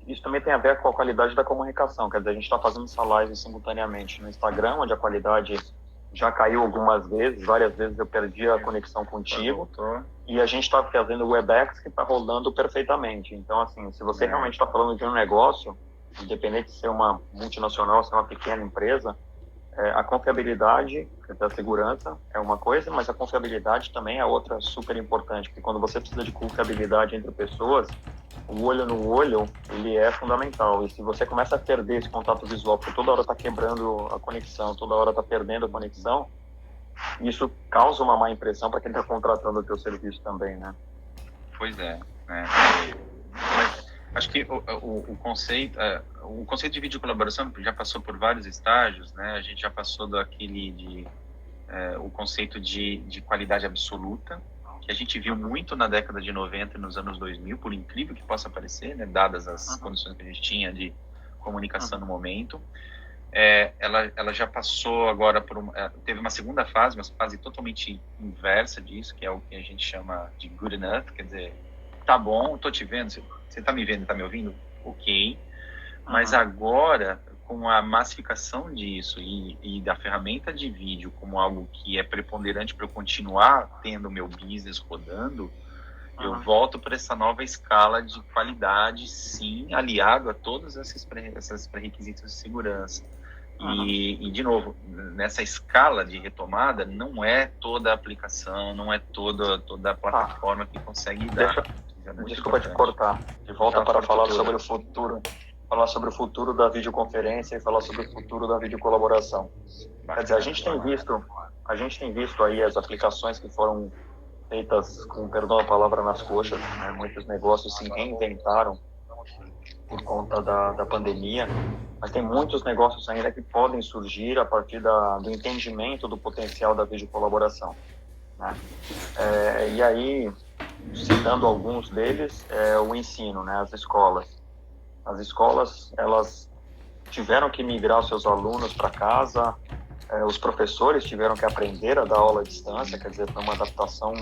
S1: Isso também tem a ver com a qualidade da comunicação. Quer dizer, a gente está fazendo essa live simultaneamente no Instagram, onde a qualidade já caiu algumas vezes, várias vezes eu perdi a conexão contigo, e a gente está fazendo o Webex que está rolando perfeitamente. Então, assim, se você realmente está falando de um negócio, independente de ser uma multinacional, ser uma pequena empresa, a confiabilidade, a segurança é uma coisa, mas a confiabilidade também é outra super importante, porque quando você precisa de confiabilidade entre pessoas, o olho no olho, ele é fundamental. E se você começa a perder esse contato visual, porque toda hora está quebrando a conexão, toda hora está perdendo a conexão, isso causa uma má impressão para quem está contratando o teu serviço também, né?
S2: Pois é. Mas acho que o conceito de videocolaboração já passou por vários estágios, né? A gente já passou o conceito de qualidade absoluta, que a gente viu muito na década de 90 e nos anos 2000, por incrível que possa parecer, né, dadas as condições que a gente tinha de comunicação no momento. ela já passou agora teve uma segunda fase, uma fase totalmente inversa disso, que é o que a gente chama de good enough, quer dizer, tá bom, tô te vendo, você tá me vendo, tá me ouvindo? Ok. Mas agora, com a massificação disso e da ferramenta de vídeo como algo que é preponderante para eu continuar tendo o meu business rodando, eu volto para essa nova escala de qualidade, sim, aliado a todos esses pré-requisitos de segurança. E, de novo, nessa escala de retomada, não é toda a aplicação, não é toda a plataforma que consegue dar.
S1: Desculpa te cortar. De volta para falar sobre o futuro. Falar sobre o futuro da videoconferência e falar sobre o futuro da videocolaboração. Quer dizer, a gente tem visto aí as aplicações que foram feitas, com perdão a palavra, nas coxas, né? Muitos negócios se reinventaram por conta da pandemia, mas tem muitos negócios ainda que podem surgir a partir do entendimento do potencial da videocolaboração, né? E aí, citando alguns deles, o ensino, né? As escolas. As escolas, elas tiveram que migrar os seus alunos para casa, os professores tiveram que aprender a dar aula à distância, quer dizer, foi uma adaptação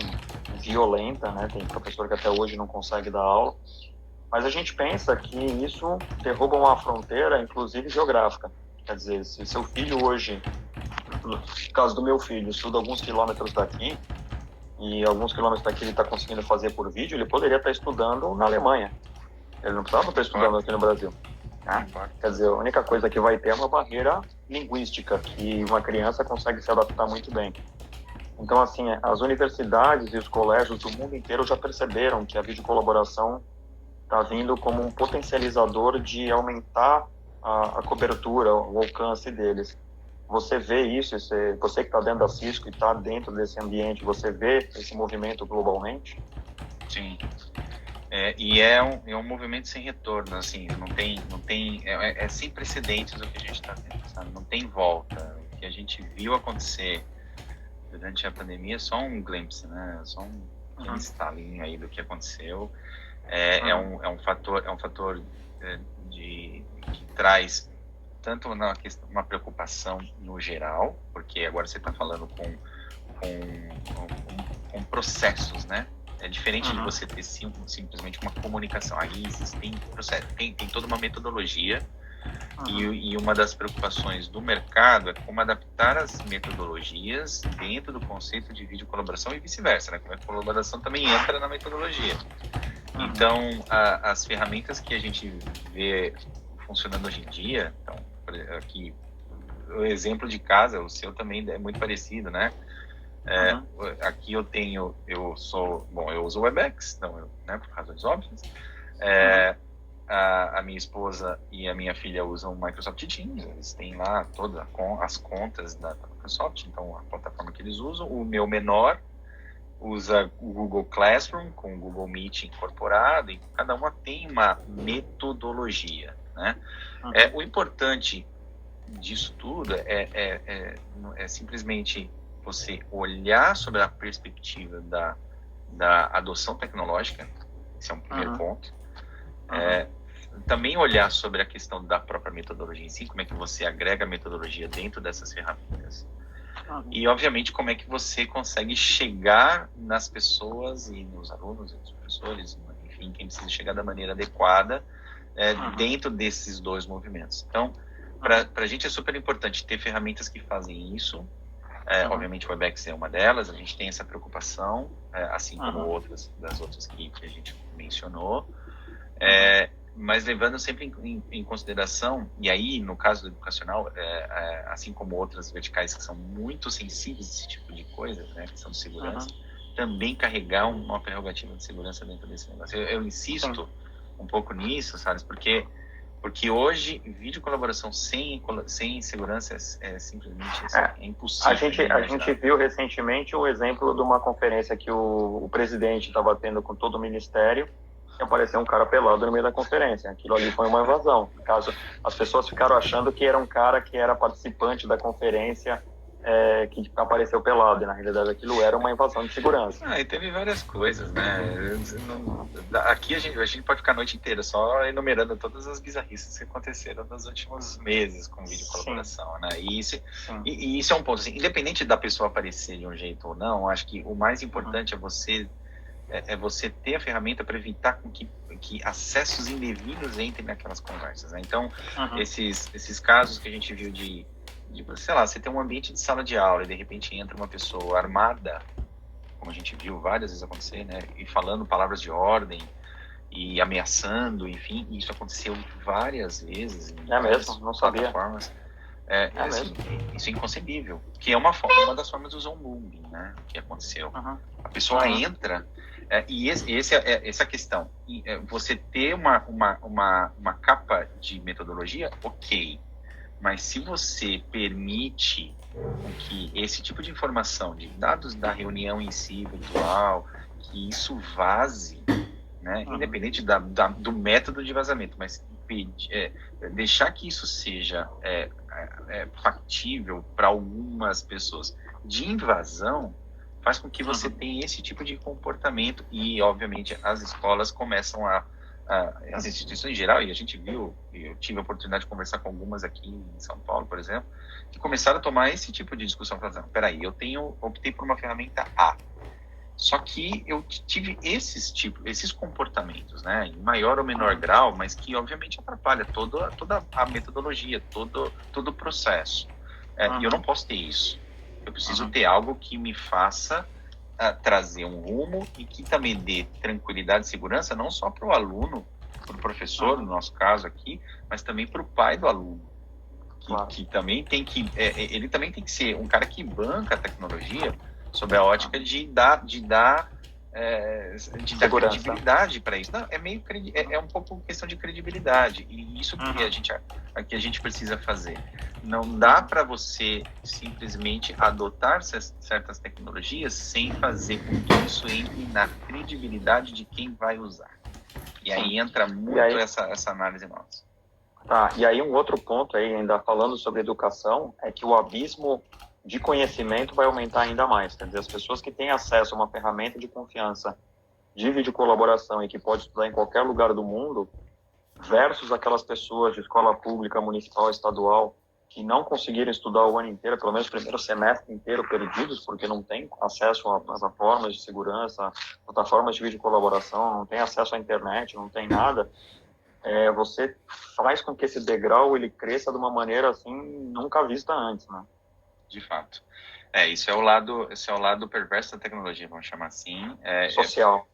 S1: violenta, né? Tem professor que até hoje não consegue dar aula, mas a gente pensa que isso derruba uma fronteira, inclusive geográfica. Quer dizer, se seu filho hoje, no caso do meu filho, estuda alguns quilômetros daqui, e alguns quilômetros daqui ele está conseguindo fazer por vídeo, ele poderia estar estudando na Alemanha. Ele não precisava estar estudando aqui no Brasil. Né? Quer dizer, a única coisa que vai ter é uma barreira linguística, que uma criança consegue se adaptar muito bem. Então, assim, as universidades e os colégios do mundo inteiro já perceberam que a videocolaboração está vindo como um potencializador de aumentar a cobertura, o alcance deles. Você vê isso, você que está dentro da Cisco e está dentro desse ambiente, você vê esse movimento globalmente?
S2: Sim. E é um movimento sem retorno, assim, não tem é sem precedentes o que a gente está vendo, sabe? Não tem volta. O que a gente viu acontecer durante a pandemia é só um glimpse, né? Só um estalinho aí do que aconteceu. É um fator que traz tanto uma preocupação no geral, porque agora você está falando com processos, né? É diferente de você ter simplesmente uma comunicação. Aí tem processo, tem toda uma metodologia e uma das preocupações do mercado é como adaptar as metodologias dentro do conceito de videocolaboração e vice-versa, né? Como a colaboração também entra na metodologia. Então, as ferramentas que a gente vê funcionando hoje em dia, então, aqui, o exemplo de casa, o seu também é muito parecido, né? Aqui eu uso o Webex, então né, por razões óbvias. A minha esposa e a minha filha usam o Microsoft Teams, eles têm lá todas as contas da Microsoft, então a plataforma que eles usam. O meu menor usa o Google Classroom com o Google Meet incorporado, e cada uma tem uma metodologia, né? O importante disso tudo é simplesmente você olhar sobre a perspectiva da adoção tecnológica, esse é um primeiro ponto. Também olhar sobre a questão da própria metodologia em si, como é que você agrega a metodologia dentro dessas ferramentas. E, obviamente, como é que você consegue chegar nas pessoas e nos alunos e nos professores, enfim, quem precisa chegar da maneira adequada dentro desses dois movimentos. Então, para a gente é super importante ter ferramentas que fazem isso. Obviamente o Webex é uma delas, a gente tem essa preocupação, assim como das outras que a gente mencionou, mas levando sempre em consideração, e aí no caso do educacional, assim como outras verticais que são muito sensíveis a esse tipo de coisa, né, que são de segurança, também carregar uma prerrogativa de segurança dentro desse negócio. Eu insisto um pouco nisso, sabe, porque hoje, videocolaboração sem segurança é simplesmente impossível.
S1: A gente viu recentemente o exemplo de uma conferência que o presidente estava tendo com todo o ministério, e apareceu um cara pelado no meio da conferência. Aquilo ali foi uma invasão. No caso, as pessoas ficaram achando que era um cara que era participante da conferência que apareceu pelado, e na realidade aquilo era uma invasão de segurança.
S2: E teve várias coisas, né? Aqui a gente pode ficar a noite inteira só enumerando todas as bizarrices que aconteceram nos últimos meses com vídeo colaboração, né? E isso é um ponto, assim, independente da pessoa aparecer de um jeito ou não, acho que o mais importante é você ter a ferramenta para evitar com que acessos indevidos entrem naquelas conversas, né? Então, esses casos que a gente viu de, sei lá, você tem um ambiente de sala de aula e de repente entra uma pessoa armada, como a gente viu várias vezes acontecer, né? E falando palavras de ordem e ameaçando, enfim, isso aconteceu várias vezes em
S1: mesmo? Não sabia.
S2: plataformas. Assim, isso é inconcebível, que é uma das formas do zombie, né? Que aconteceu. A pessoa entra, e essa questão, você ter uma capa de metodologia, ok, mas se você permite que esse tipo de informação, de dados da reunião em si, virtual, que isso vaze, né? Independente do método de vazamento, mas deixar que isso seja factível para algumas pessoas de invasão, faz com que você tenha esse tipo de comportamento e, obviamente, as escolas começam as instituições em geral, e a gente viu, eu tive a oportunidade de conversar com algumas aqui em São Paulo, por exemplo, que começaram a tomar esse tipo de discussão, falando, peraí, optei por uma ferramenta A, só que eu tive esses comportamentos, né, em maior ou menor grau, mas que obviamente atrapalha toda a metodologia, todo o processo. E eu não posso ter isso. Eu preciso ter algo que me faça trazer um rumo e que também dê tranquilidade e segurança, não só para o aluno, para o professor, no nosso caso aqui, mas também para o pai do aluno, que também tem que, ele também tem que ser um cara que banca a tecnologia sob a ótica de dar credibilidade para isso. Não, é um pouco questão de credibilidade, e isso que a gente precisa fazer. Não dá para você simplesmente adotar certas tecnologias sem fazer com que isso entre na credibilidade de quem vai usar. E aí entra muito essa análise nossa.
S1: E aí um outro ponto aí, ainda falando sobre educação, é que o abismo de conhecimento vai aumentar ainda mais. Quer dizer, as pessoas que têm acesso a uma ferramenta de confiança de vídeo colaboração e que pode estudar em qualquer lugar do mundo, versus aquelas pessoas de escola pública, municipal, estadual, que não conseguiram estudar o ano inteiro, pelo menos o primeiro semestre inteiro perdidos, porque não tem acesso a plataformas de segurança, plataformas de vídeo colaboração, não tem acesso à internet, não tem nada, você faz com que esse degrau ele cresça de uma maneira assim nunca vista antes, né?
S2: De fato. Esse é o lado perverso da tecnologia, vamos chamar assim.
S1: Social.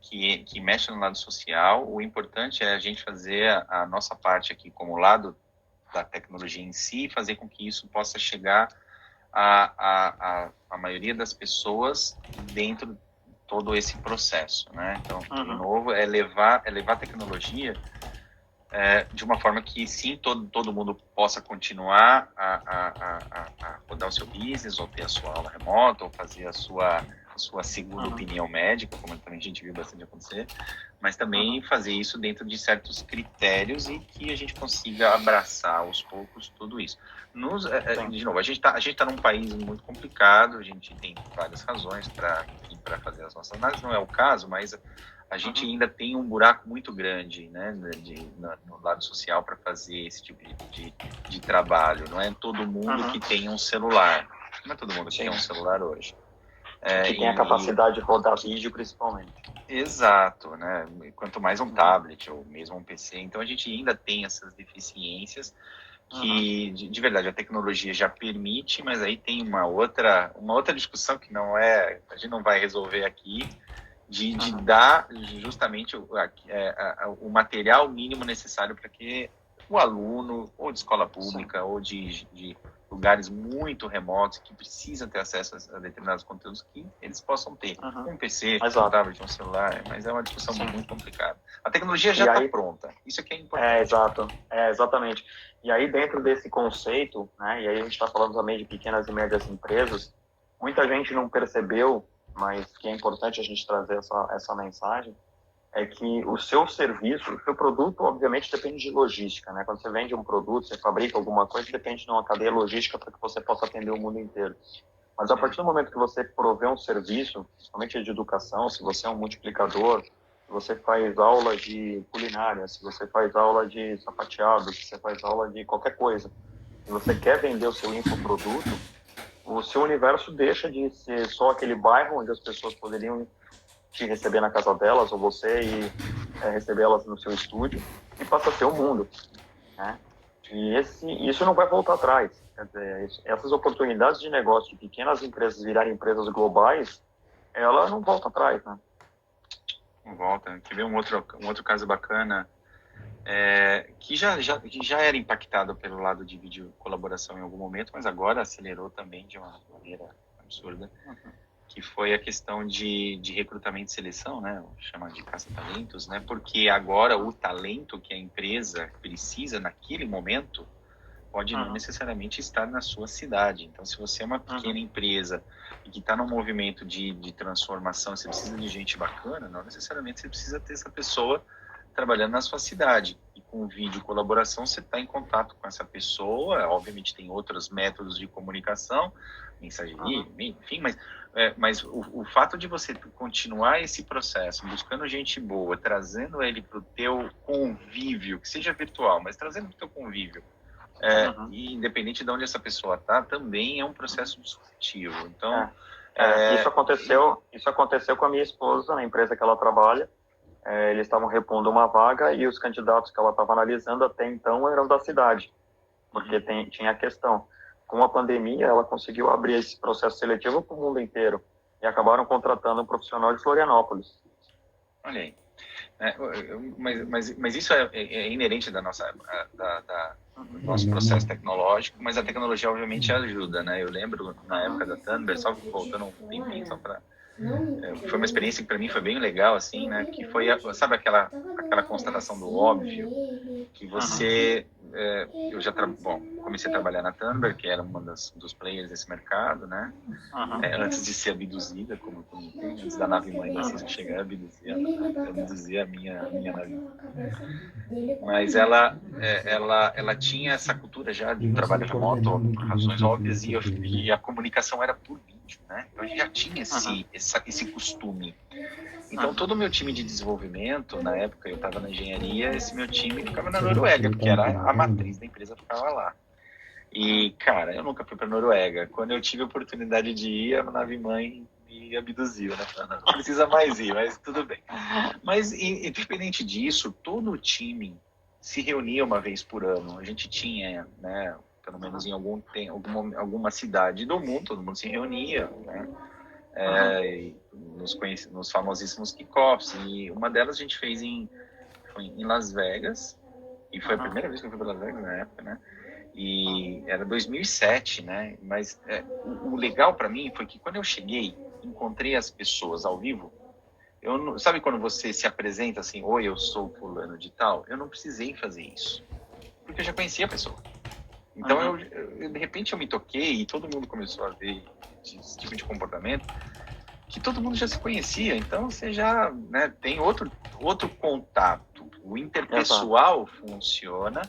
S2: Que mexe no lado social. O importante é a gente fazer a nossa parte aqui como lado da tecnologia em si, fazer com que isso possa chegar a maioria das pessoas dentro de todo esse processo, né? Então, de novo, é levar a tecnologia de uma forma que sim, todo mundo possa continuar a rodar o seu business, ou ter a sua aula remota, ou fazer a sua segunda opinião médica, como também a gente viu bastante acontecer, mas também fazer isso dentro de certos critérios e que a gente consiga abraçar aos poucos tudo isso. De novo, a gente tá num país muito complicado, a gente tem várias razões para fazer as nossas análises, não é o caso, mas a gente ainda tem um buraco muito grande, né, no lado social para fazer esse tipo de trabalho. Não é todo mundo que tem um celular. Não é todo mundo que tem um celular hoje.
S1: Que tem a capacidade de rodar vídeo, principalmente.
S2: Exato, né? Quanto mais um tablet ou mesmo um PC. Então a gente ainda tem essas deficiências que, de verdade, a tecnologia já permite, mas aí tem uma outra discussão que a gente não vai resolver aqui, de dar justamente o material mínimo necessário para que o aluno, ou de escola pública, ou de lugares muito remotos, que precisam ter acesso a determinados conteúdos, que eles possam ter. Um PC, um tablet, um celular, mas é uma discussão muito complicada. A tecnologia já está pronta, isso que é importante.
S1: Exato, exatamente. E aí, dentro desse conceito, né, e aí a gente está falando também de pequenas e médias empresas, muita gente não percebeu, mas que é importante a gente trazer essa mensagem, é que o seu serviço, o seu produto, obviamente, depende de logística, né? Quando você vende um produto, você fabrica alguma coisa, depende de uma cadeia logística para que você possa atender o mundo inteiro. Mas a partir do momento que você provê um serviço, principalmente de educação, se você é um multiplicador, se você faz aula de culinária, se você faz aula de sapateado, se você faz aula de qualquer coisa, se você quer vender o seu infoproduto, o seu universo deixa de ser só aquele bairro onde as pessoas poderiam te receber na casa delas, ou você e receber elas no seu estúdio, e passa a ser o mundo, né? E isso não vai voltar atrás. Quer dizer, essas oportunidades de negócio de pequenas empresas virarem empresas globais, ela não volta atrás, né?
S2: Não volta. Quer ver um outro caso bacana, que já era impactado pelo lado de vídeo colaboração em algum momento, mas agora acelerou também de uma maneira absurda, que foi a questão de recrutamento e seleção, né? Chama de caça-talentos, né? Porque agora o talento que a empresa precisa naquele momento pode não necessariamente estar na sua cidade. Então, se você é uma pequena empresa e que está num movimento de transformação, você precisa de gente bacana, não necessariamente você precisa ter essa pessoa trabalhando na sua cidade. E com vídeo colaboração, você está em contato com essa pessoa. Obviamente, tem outros métodos de comunicação, mensageria, enfim, mas o fato de você continuar esse processo, buscando gente boa, trazendo ele para o teu convívio, que seja virtual, mas trazendo para o teu convívio, e independente de onde essa pessoa está, também é um processo disruptivo. Então,
S1: isso aconteceu com a minha esposa na empresa que ela trabalha. Eles estavam repondo uma vaga e os candidatos que ela estava analisando até então eram da cidade, porque tinha a questão. Com a pandemia, ela conseguiu abrir esse processo seletivo para o mundo inteiro e acabaram contratando um profissional de Florianópolis.
S2: Olha aí. Mas isso é inerente da nossa do nosso processo tecnológico, mas a tecnologia obviamente ajuda, né? Eu lembro na época da Thunder, só voltando um tempinho só para foi uma experiência que para mim foi bem legal, assim, né? Que foi, sabe, aquela constatação do óbvio, que você... eu já comecei a trabalhar na Thunder, que era uma dos players desse mercado, né? Antes de ser abduzida, como antes da nave-mãe da Cisco chegar, abduzia a minha nave. Mas ela tinha essa cultura já de trabalho remoto, por razões óbvias, e a comunicação era por vídeo, né? Então a gente já tinha esse costume. Então todo o meu time de desenvolvimento, na época eu estava na engenharia, esse meu time ficava na Noruega, porque era a matriz da empresa, ficava lá. E, cara, eu nunca fui para Noruega. Quando eu tive a oportunidade de ir, a nave-mãe me abduziu, né? Não precisa mais ir, mas tudo bem. Mas, independente disso, todo o time se reunia uma vez por ano. A gente tinha, né, pelo menos em alguma cidade do mundo, todo mundo se reunia, né? Nos famosíssimos kickoffs. E uma delas a gente fez foi em Las Vegas, e foi a primeira vez que eu fui para Las Vegas na época, né? E era 2007, né? Mas o legal para mim foi que quando eu cheguei, encontrei as pessoas ao vivo. Sabe quando você se apresenta assim, oi, eu sou fulano de tal? Eu não precisei fazer isso, porque eu já conhecia a pessoa. Então, de repente eu me toquei e todo mundo começou a ver esse tipo de comportamento, que todo mundo já se conhecia. Então, você já, né, tem outro contato. O interpessoal funciona.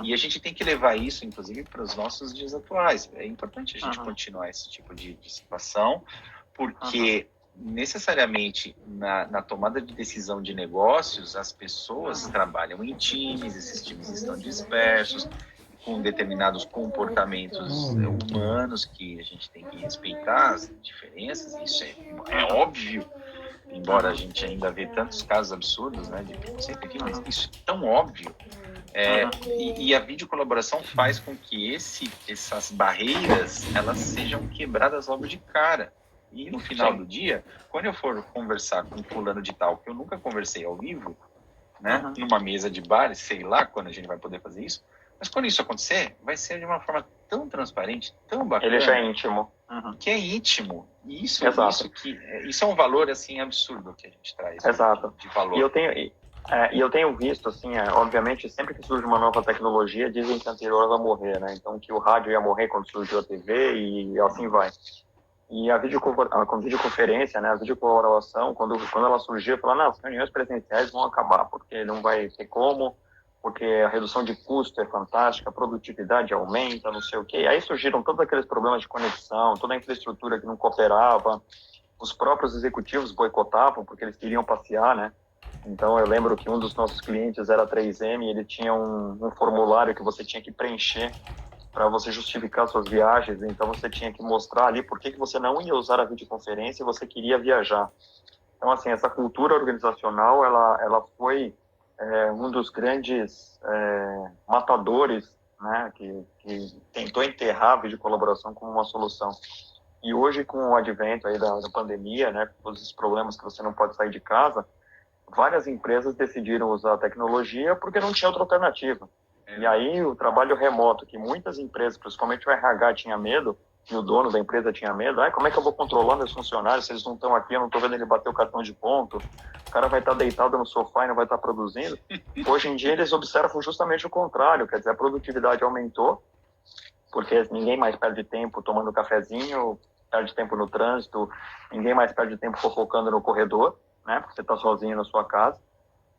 S2: E a gente tem que levar isso, inclusive, para os nossos dias atuais. É importante a gente continuar esse tipo de situação, porque necessariamente na tomada de decisão de negócios, as pessoas trabalham em times, esses times estão dispersos, com determinados comportamentos humanos que a gente tem que respeitar as diferenças. Isso é óbvio, embora a gente ainda vê tantos casos absurdos, né, de preconceito, enfim, mas isso é tão óbvio. E a videocolaboração faz com que essas barreiras elas sejam quebradas logo de cara. E no final do dia, quando eu for conversar com um fulano de tal, que eu nunca conversei ao vivo, né, numa mesa de bar, sei lá quando a gente vai poder fazer isso, mas quando isso acontecer, vai ser de uma forma tão transparente, tão bacana.
S1: Ele já é íntimo.
S2: Que é íntimo. E isso é um valor, assim, absurdo que a gente traz.
S1: Exato.
S2: De valor.
S1: E eu tenho visto, assim, obviamente, sempre que surge uma nova tecnologia, dizem que a anterior vai morrer, né? Então, que o rádio ia morrer quando surgiu a TV e assim vai. E a videoconferência, né, a videocolaboração, quando ela surgiu, falaram, não, as reuniões presenciais vão acabar, porque não vai ter como, porque a redução de custo é fantástica, a produtividade aumenta, não sei o quê. E aí surgiram todos aqueles problemas de conexão, toda a infraestrutura que não cooperava, os próprios executivos boicotavam, porque eles queriam passear, né? Então, eu lembro que um dos nossos clientes era a 3M, e ele tinha um formulário que você tinha que preencher para você justificar suas viagens. Então, você tinha que mostrar ali por que você não ia usar a videoconferência e você queria viajar. Então, assim, essa cultura organizacional, ela foi um dos grandes matadores, né, que tentou enterrar a videocolaboração como uma solução. E hoje, com o advento aí da pandemia, né, com todos esses problemas que você não pode sair de casa, várias empresas decidiram usar a tecnologia porque não tinha outra alternativa. E aí o trabalho remoto, que muitas empresas, principalmente o RH, tinha medo, e o dono da empresa tinha medo, como é que eu vou controlar meus funcionários se eles não estão aqui, eu não estou vendo ele bater o cartão de ponto, o cara vai estar deitado no sofá e não vai estar produzindo. Hoje em dia eles observam justamente o contrário, quer dizer, a produtividade aumentou, porque ninguém mais perde tempo tomando cafezinho, perde tempo no trânsito, ninguém mais perde tempo fofocando no corredor, né, porque você está sozinho na sua casa,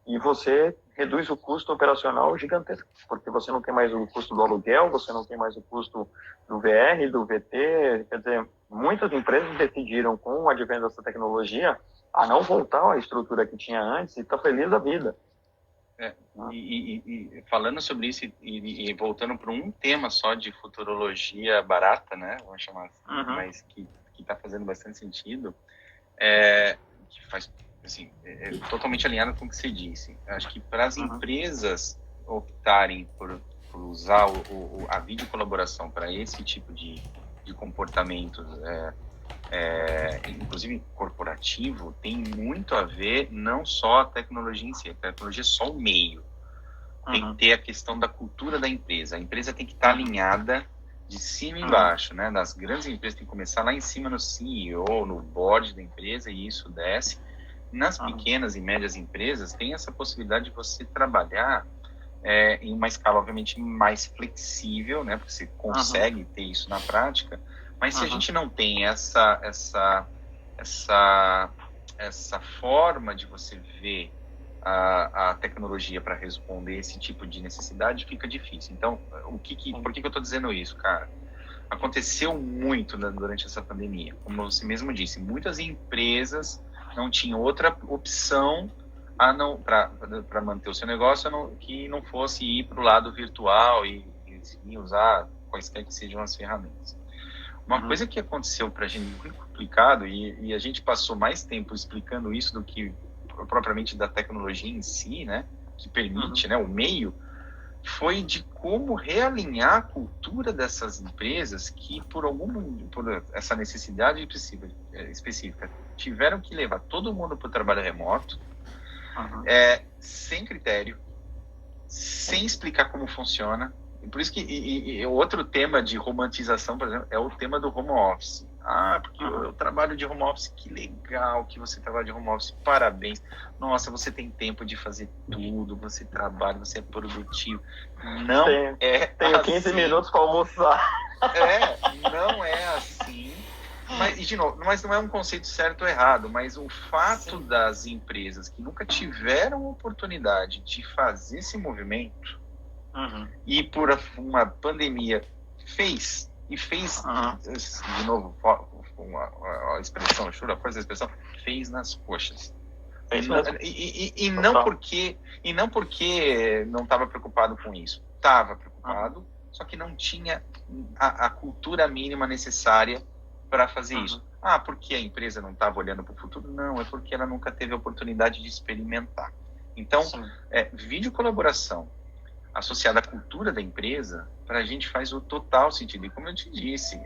S1: e você reduz o custo operacional gigantesco, porque você não tem mais o custo do aluguel, você não tem mais o custo do VR, do VT, quer dizer, muitas empresas decidiram, com o advento dessa tecnologia, a não voltar à estrutura que tinha antes e está feliz da vida.
S2: E falando sobre isso e voltando para um tema só de futurologia barata, né, vamos chamar assim, mas que está fazendo bastante sentido, que faz assim, totalmente alinhado com o que você disse. Acho que para as empresas optarem por usar a videocolaboração para esse tipo de comportamentos, inclusive corporativo, tem muito a ver não só a tecnologia em si, a tecnologia é só o meio. Tem que ter a questão da cultura da empresa. A empresa tem que estar alinhada de cima e embaixo, né? Nas grandes empresas tem que começar lá em cima no CEO, no board da empresa, e isso desce. Nas pequenas e médias empresas, tem essa possibilidade de você trabalhar em uma escala, obviamente, mais flexível, né? Porque você consegue ter isso na prática. Mas se a gente não tem essa forma de você ver a tecnologia para responder esse tipo de necessidade, fica difícil. Então, por que eu estou dizendo isso, cara? Aconteceu muito durante essa pandemia. Como você mesmo disse, muitas empresas não tinham outra opção para manter o seu negócio que não fosse ir para o lado virtual e usar quaisquer que sejam as ferramentas. Uma coisa que aconteceu para a gente muito complicado, e a gente passou mais tempo explicando isso do que propriamente da tecnologia em si, né, que permite, né, o meio, foi de como realinhar a cultura dessas empresas que, por essa necessidade específica, tiveram que levar todo mundo para o trabalho remoto, sem critério, sem explicar como funciona. E por isso que outro tema de romantização, por exemplo, é o tema do home office. Porque eu trabalho de home office, que legal que você trabalha de home office, parabéns. Nossa, você tem tempo de fazer tudo, você trabalha, você é produtivo. Não
S1: tenho 15 minutos para almoçar.
S2: Não é assim. Mas, de novo, não é um conceito certo ou errado, mas o fato das empresas que nunca tiveram oportunidade de fazer esse movimento e por uma pandemia fez, de novo, a expressão, faz a expressão, fez nas coxas. E não porque não estava preocupado com isso. Estava preocupado, só que não tinha a cultura mínima necessária para fazer isso. Porque a empresa não estava olhando para o futuro? Não, é porque ela nunca teve a oportunidade de experimentar. Então, videocolaboração associada à cultura da empresa, para a gente faz o total sentido. E como eu te disse,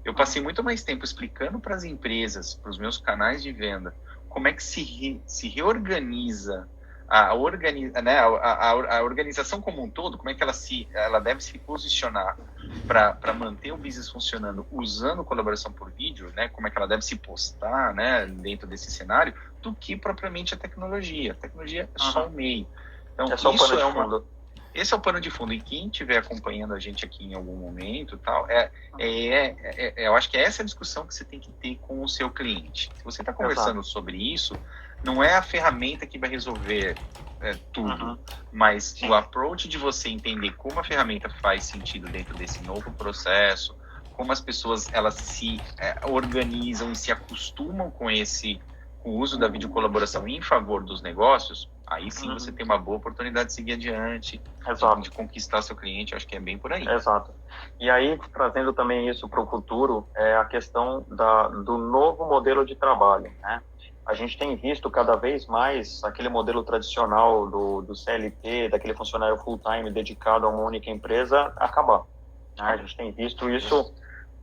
S2: eu passei muito mais tempo explicando para as empresas, para os meus canais de venda, como é que se reorganiza a organização como um todo, como é que ela deve se posicionar para manter o business funcionando usando colaboração por vídeo, né? Como é que ela deve se postar, né, dentro desse cenário, do que propriamente a tecnologia. A tecnologia é só um meio. Então,
S1: é só
S2: isso
S1: o pano de fundo.
S2: esse é o pano de fundo. E quem estiver acompanhando a gente aqui em algum momento, tal, eu acho que é essa discussão que você tem que ter com o seu cliente. Se você está conversando sobre isso, não é a ferramenta que vai resolver tudo, mas o approach de você entender como a ferramenta faz sentido dentro desse novo processo, como as pessoas elas se organizam e se acostumam com o uso da videocolaboração em favor dos negócios, aí sim você tem uma boa oportunidade de seguir adiante, de conquistar seu cliente. Acho que é bem por aí.
S1: Exato. E aí, trazendo também isso para o futuro, é a questão do novo modelo de trabalho, né? A gente tem visto cada vez mais aquele modelo tradicional do CLT, daquele funcionário full-time dedicado a uma única empresa, acabar, né? A gente tem visto isso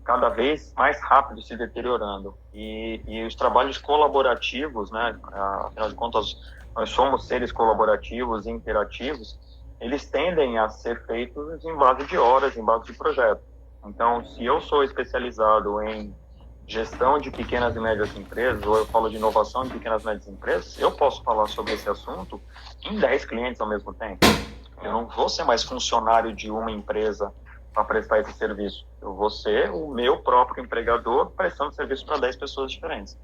S1: cada vez mais rápido se deteriorando. E os trabalhos colaborativos, né? Afinal de contas, nós somos seres colaborativos e interativos, eles tendem a ser feitos em base de horas, em base de projeto. Então, se eu sou especializado em gestão de pequenas e médias empresas, ou eu falo de inovação em pequenas e médias empresas, eu posso falar sobre esse assunto em 10 clientes ao mesmo tempo. Eu não vou ser mais funcionário de uma empresa para prestar esse serviço. Eu vou ser o meu próprio empregador prestando serviço para 10 pessoas diferentes.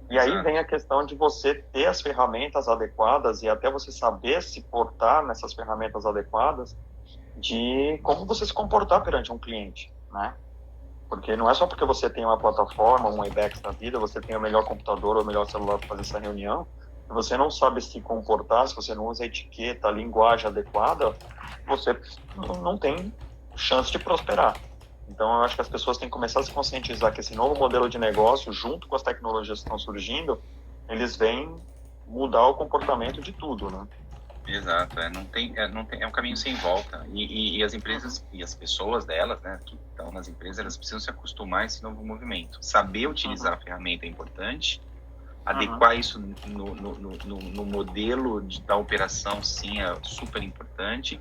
S1: E aí vem a questão de você ter as ferramentas adequadas e até você saber se portar nessas ferramentas adequadas de como você se comportar perante um cliente, né? Porque não é só porque você tem uma plataforma, um Webex da vida, você tem o melhor computador ou o melhor celular para fazer essa reunião, se você não sabe se comportar, se você não usa a etiqueta, a linguagem adequada, você não tem chance de prosperar. Então, eu acho que as pessoas têm que começar a se conscientizar que esse novo modelo de negócio, junto com as tecnologias que estão surgindo, eles vêm mudar o comportamento de tudo, né?
S2: Exato, é um caminho sem volta. E as empresas e as pessoas delas, né, que estão nas empresas, elas precisam se acostumar a esse novo movimento. Saber utilizar a ferramenta é importante, adequar isso no modelo da operação, sim, é super importante.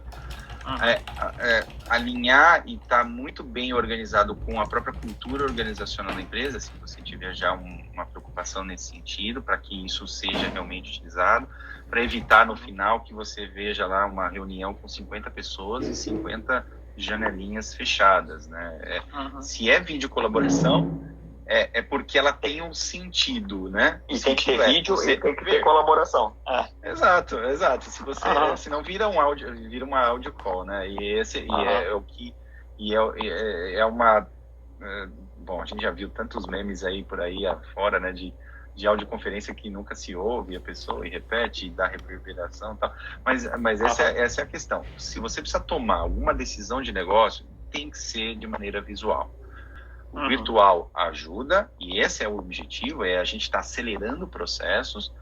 S2: Alinhar e estar muito bem organizado com a própria cultura organizacional da empresa, se você tiver já uma preocupação nesse sentido, para que isso seja realmente utilizado, para evitar no final que você veja lá uma reunião com 50 pessoas e 50 janelinhas fechadas, né? Se é vídeo colaboração, é porque ela tem um sentido, né?
S1: E tem que ter vídeo e tem que ter colaboração.
S2: Exato. Se você, senão vira uma audio call, né? Bom, a gente já viu tantos memes aí por aí afora, né? De audioconferência que nunca se ouve a pessoa e repete e dá reverberação e tal. Mas essa é a questão. Se você precisa tomar alguma decisão de negócio, tem que ser de maneira visual. O virtual ajuda, e esse é o objetivo, a gente está acelerando processos.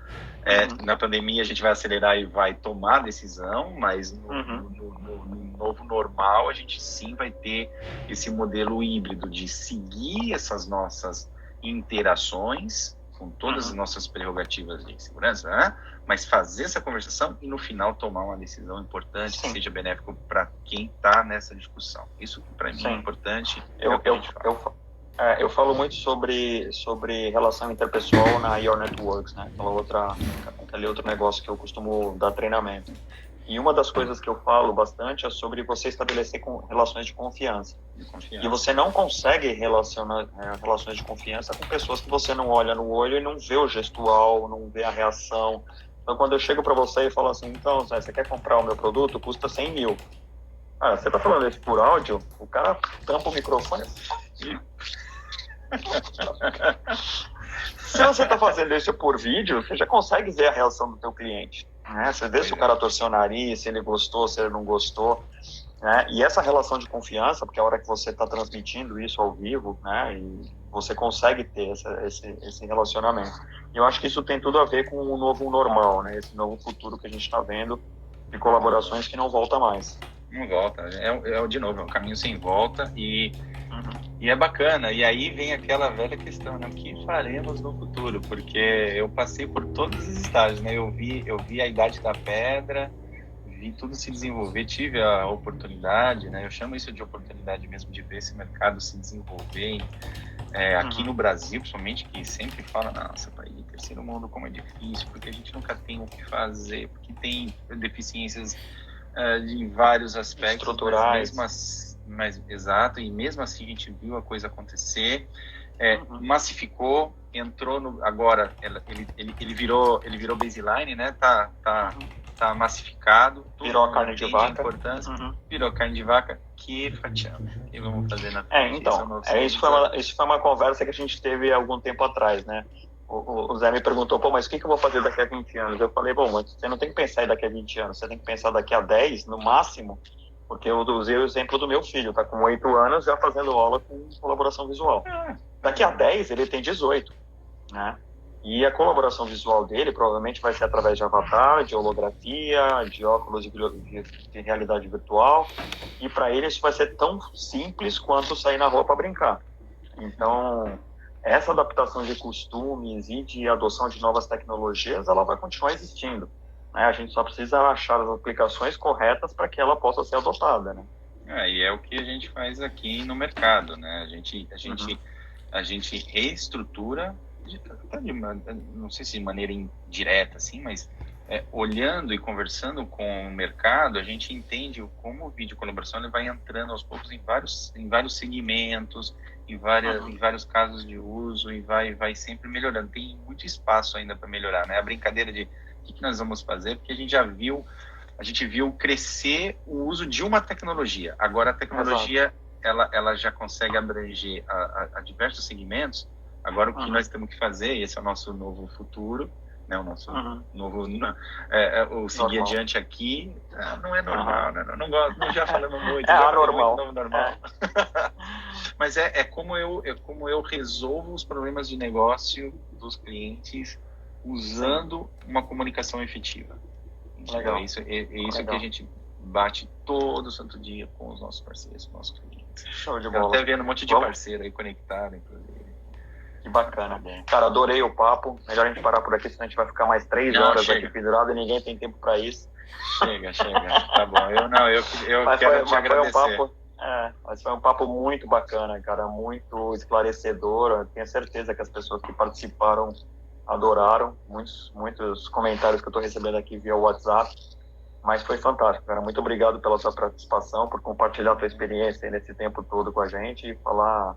S2: Na pandemia a gente vai acelerar e vai tomar decisão, mas no novo normal a gente sim vai ter esse modelo híbrido de seguir essas nossas interações com todas as nossas prerrogativas de segurança, né? Mas fazer essa conversação e no final tomar uma decisão importante que seja benéfico para quem está nessa discussão. Isso para mim é importante.
S1: Eu falo muito sobre relação interpessoal na Your Networks, né? Aquele outro negócio que eu costumo dar treinamento. E uma das coisas que eu falo bastante é sobre você estabelecer relações de confiança. E você não consegue relacionar relações de confiança com pessoas que você não olha no olho e não vê o gestual, não vê a reação. Então, quando eu chego para você e falo assim, então, Zé, você quer comprar o meu produto? Custa 100 mil. Você tá falando isso por áudio? O cara tampa o microfone e... Se você está fazendo isso por vídeo, você já consegue ver a reação do teu cliente, né? Você vê se o cara torceu o nariz, se ele gostou, se ele não gostou, né? E essa relação de confiança, porque a hora que você está transmitindo isso ao vivo, né? E você consegue ter esse relacionamento. E eu acho que isso tem tudo a ver com o novo normal, né? Esse novo futuro que a gente está vendo de colaborações que não volta mais.
S2: Não volta, de novo, é um caminho sem volta e é bacana. E aí vem aquela velha questão, né? O que faremos no futuro? Porque eu passei por todos os estágios, né? Eu vi a idade da pedra, vi tudo se desenvolver, tive a oportunidade, né? Eu chamo isso de oportunidade mesmo, de ver esse mercado se desenvolver aqui no Brasil, principalmente, que sempre fala, nossa, país de terceiro mundo, como é difícil, porque a gente nunca tem o que fazer, porque tem deficiências em vários aspectos,
S1: estruturais.
S2: Exato, e mesmo assim a gente viu a coisa acontecer, massificou, entrou no, agora ele virou baseline, né? Tá massificado,
S1: Virou a carne de vaca.
S2: A importância, virou carne de vaca, que fatiamos, que vamos fazer na frente?
S1: Então, isso foi uma conversa que a gente teve há algum tempo atrás, né? O Zé me perguntou, mas o que eu vou fazer daqui a 20 anos? Eu falei, mas você não tem que pensar em daqui a 20 anos, você tem que pensar daqui a 10, no máximo, porque eu usei o exemplo do meu filho, tá com 8 anos já fazendo aula com colaboração visual. Daqui a 10 ele tem 18, né? E a colaboração visual dele provavelmente vai ser através de avatar, de holografia, de óculos de realidade virtual, e para ele isso vai ser tão simples quanto sair na rua para brincar. Então, essa adaptação de costumes e de adoção de novas tecnologias, ela vai continuar existindo, né? A gente só precisa achar as aplicações corretas para que ela possa ser adotada, né?
S2: E é o que a gente faz aqui no mercado, né? A gente reestrutura, não sei se de maneira indireta, assim, mas olhando e conversando com o mercado, a gente entende como o vídeo colaboração ele vai entrando aos poucos em vários segmentos, em vários casos de uso, e vai sempre melhorando. Tem muito espaço ainda para melhorar, né? A brincadeira de o que nós vamos fazer, porque a gente viu crescer o uso de uma tecnologia. Agora a tecnologia ela já consegue abranger a diversos segmentos. Agora o que nós temos que fazer, e esse é o nosso novo futuro, né? O nosso novo o seguir adiante aqui não é normal, né? Não gosto, já falamos muito.
S1: Anormal.
S2: Normal. Mas é como eu resolvo os problemas de negócio dos clientes usando uma comunicação efetiva.
S1: Legal.
S2: É isso que a gente bate todo santo dia com os nossos parceiros, com os nossos clientes.
S1: Show de bola.
S2: Até vendo um monte de parceiro aí conectado, inclusive.
S1: Que bacana. Cara, adorei o papo. Melhor a gente parar por aqui, senão a gente vai ficar mais 3 horas aqui pendurado e ninguém tem tempo para isso.
S2: Chega. Tá bom. Eu quero te agradecer.
S1: Mas foi um papo muito bacana, cara. Muito esclarecedor. Eu tenho certeza que as pessoas que participaram adoraram. Muitos comentários que eu estou recebendo aqui via WhatsApp. Mas foi fantástico, cara. Muito obrigado pela sua participação, por compartilhar a tua experiência nesse tempo todo com a gente e falar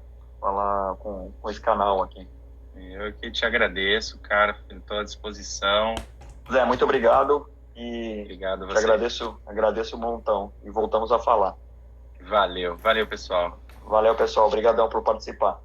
S1: com esse canal aqui.
S2: Eu que te agradeço, cara. Estou à disposição.
S1: Zé, muito obrigado.
S2: Obrigado a
S1: você. Agradeço um montão. E voltamos a falar.
S2: Valeu, pessoal.
S1: Valeu, pessoal. Obrigadão por participar.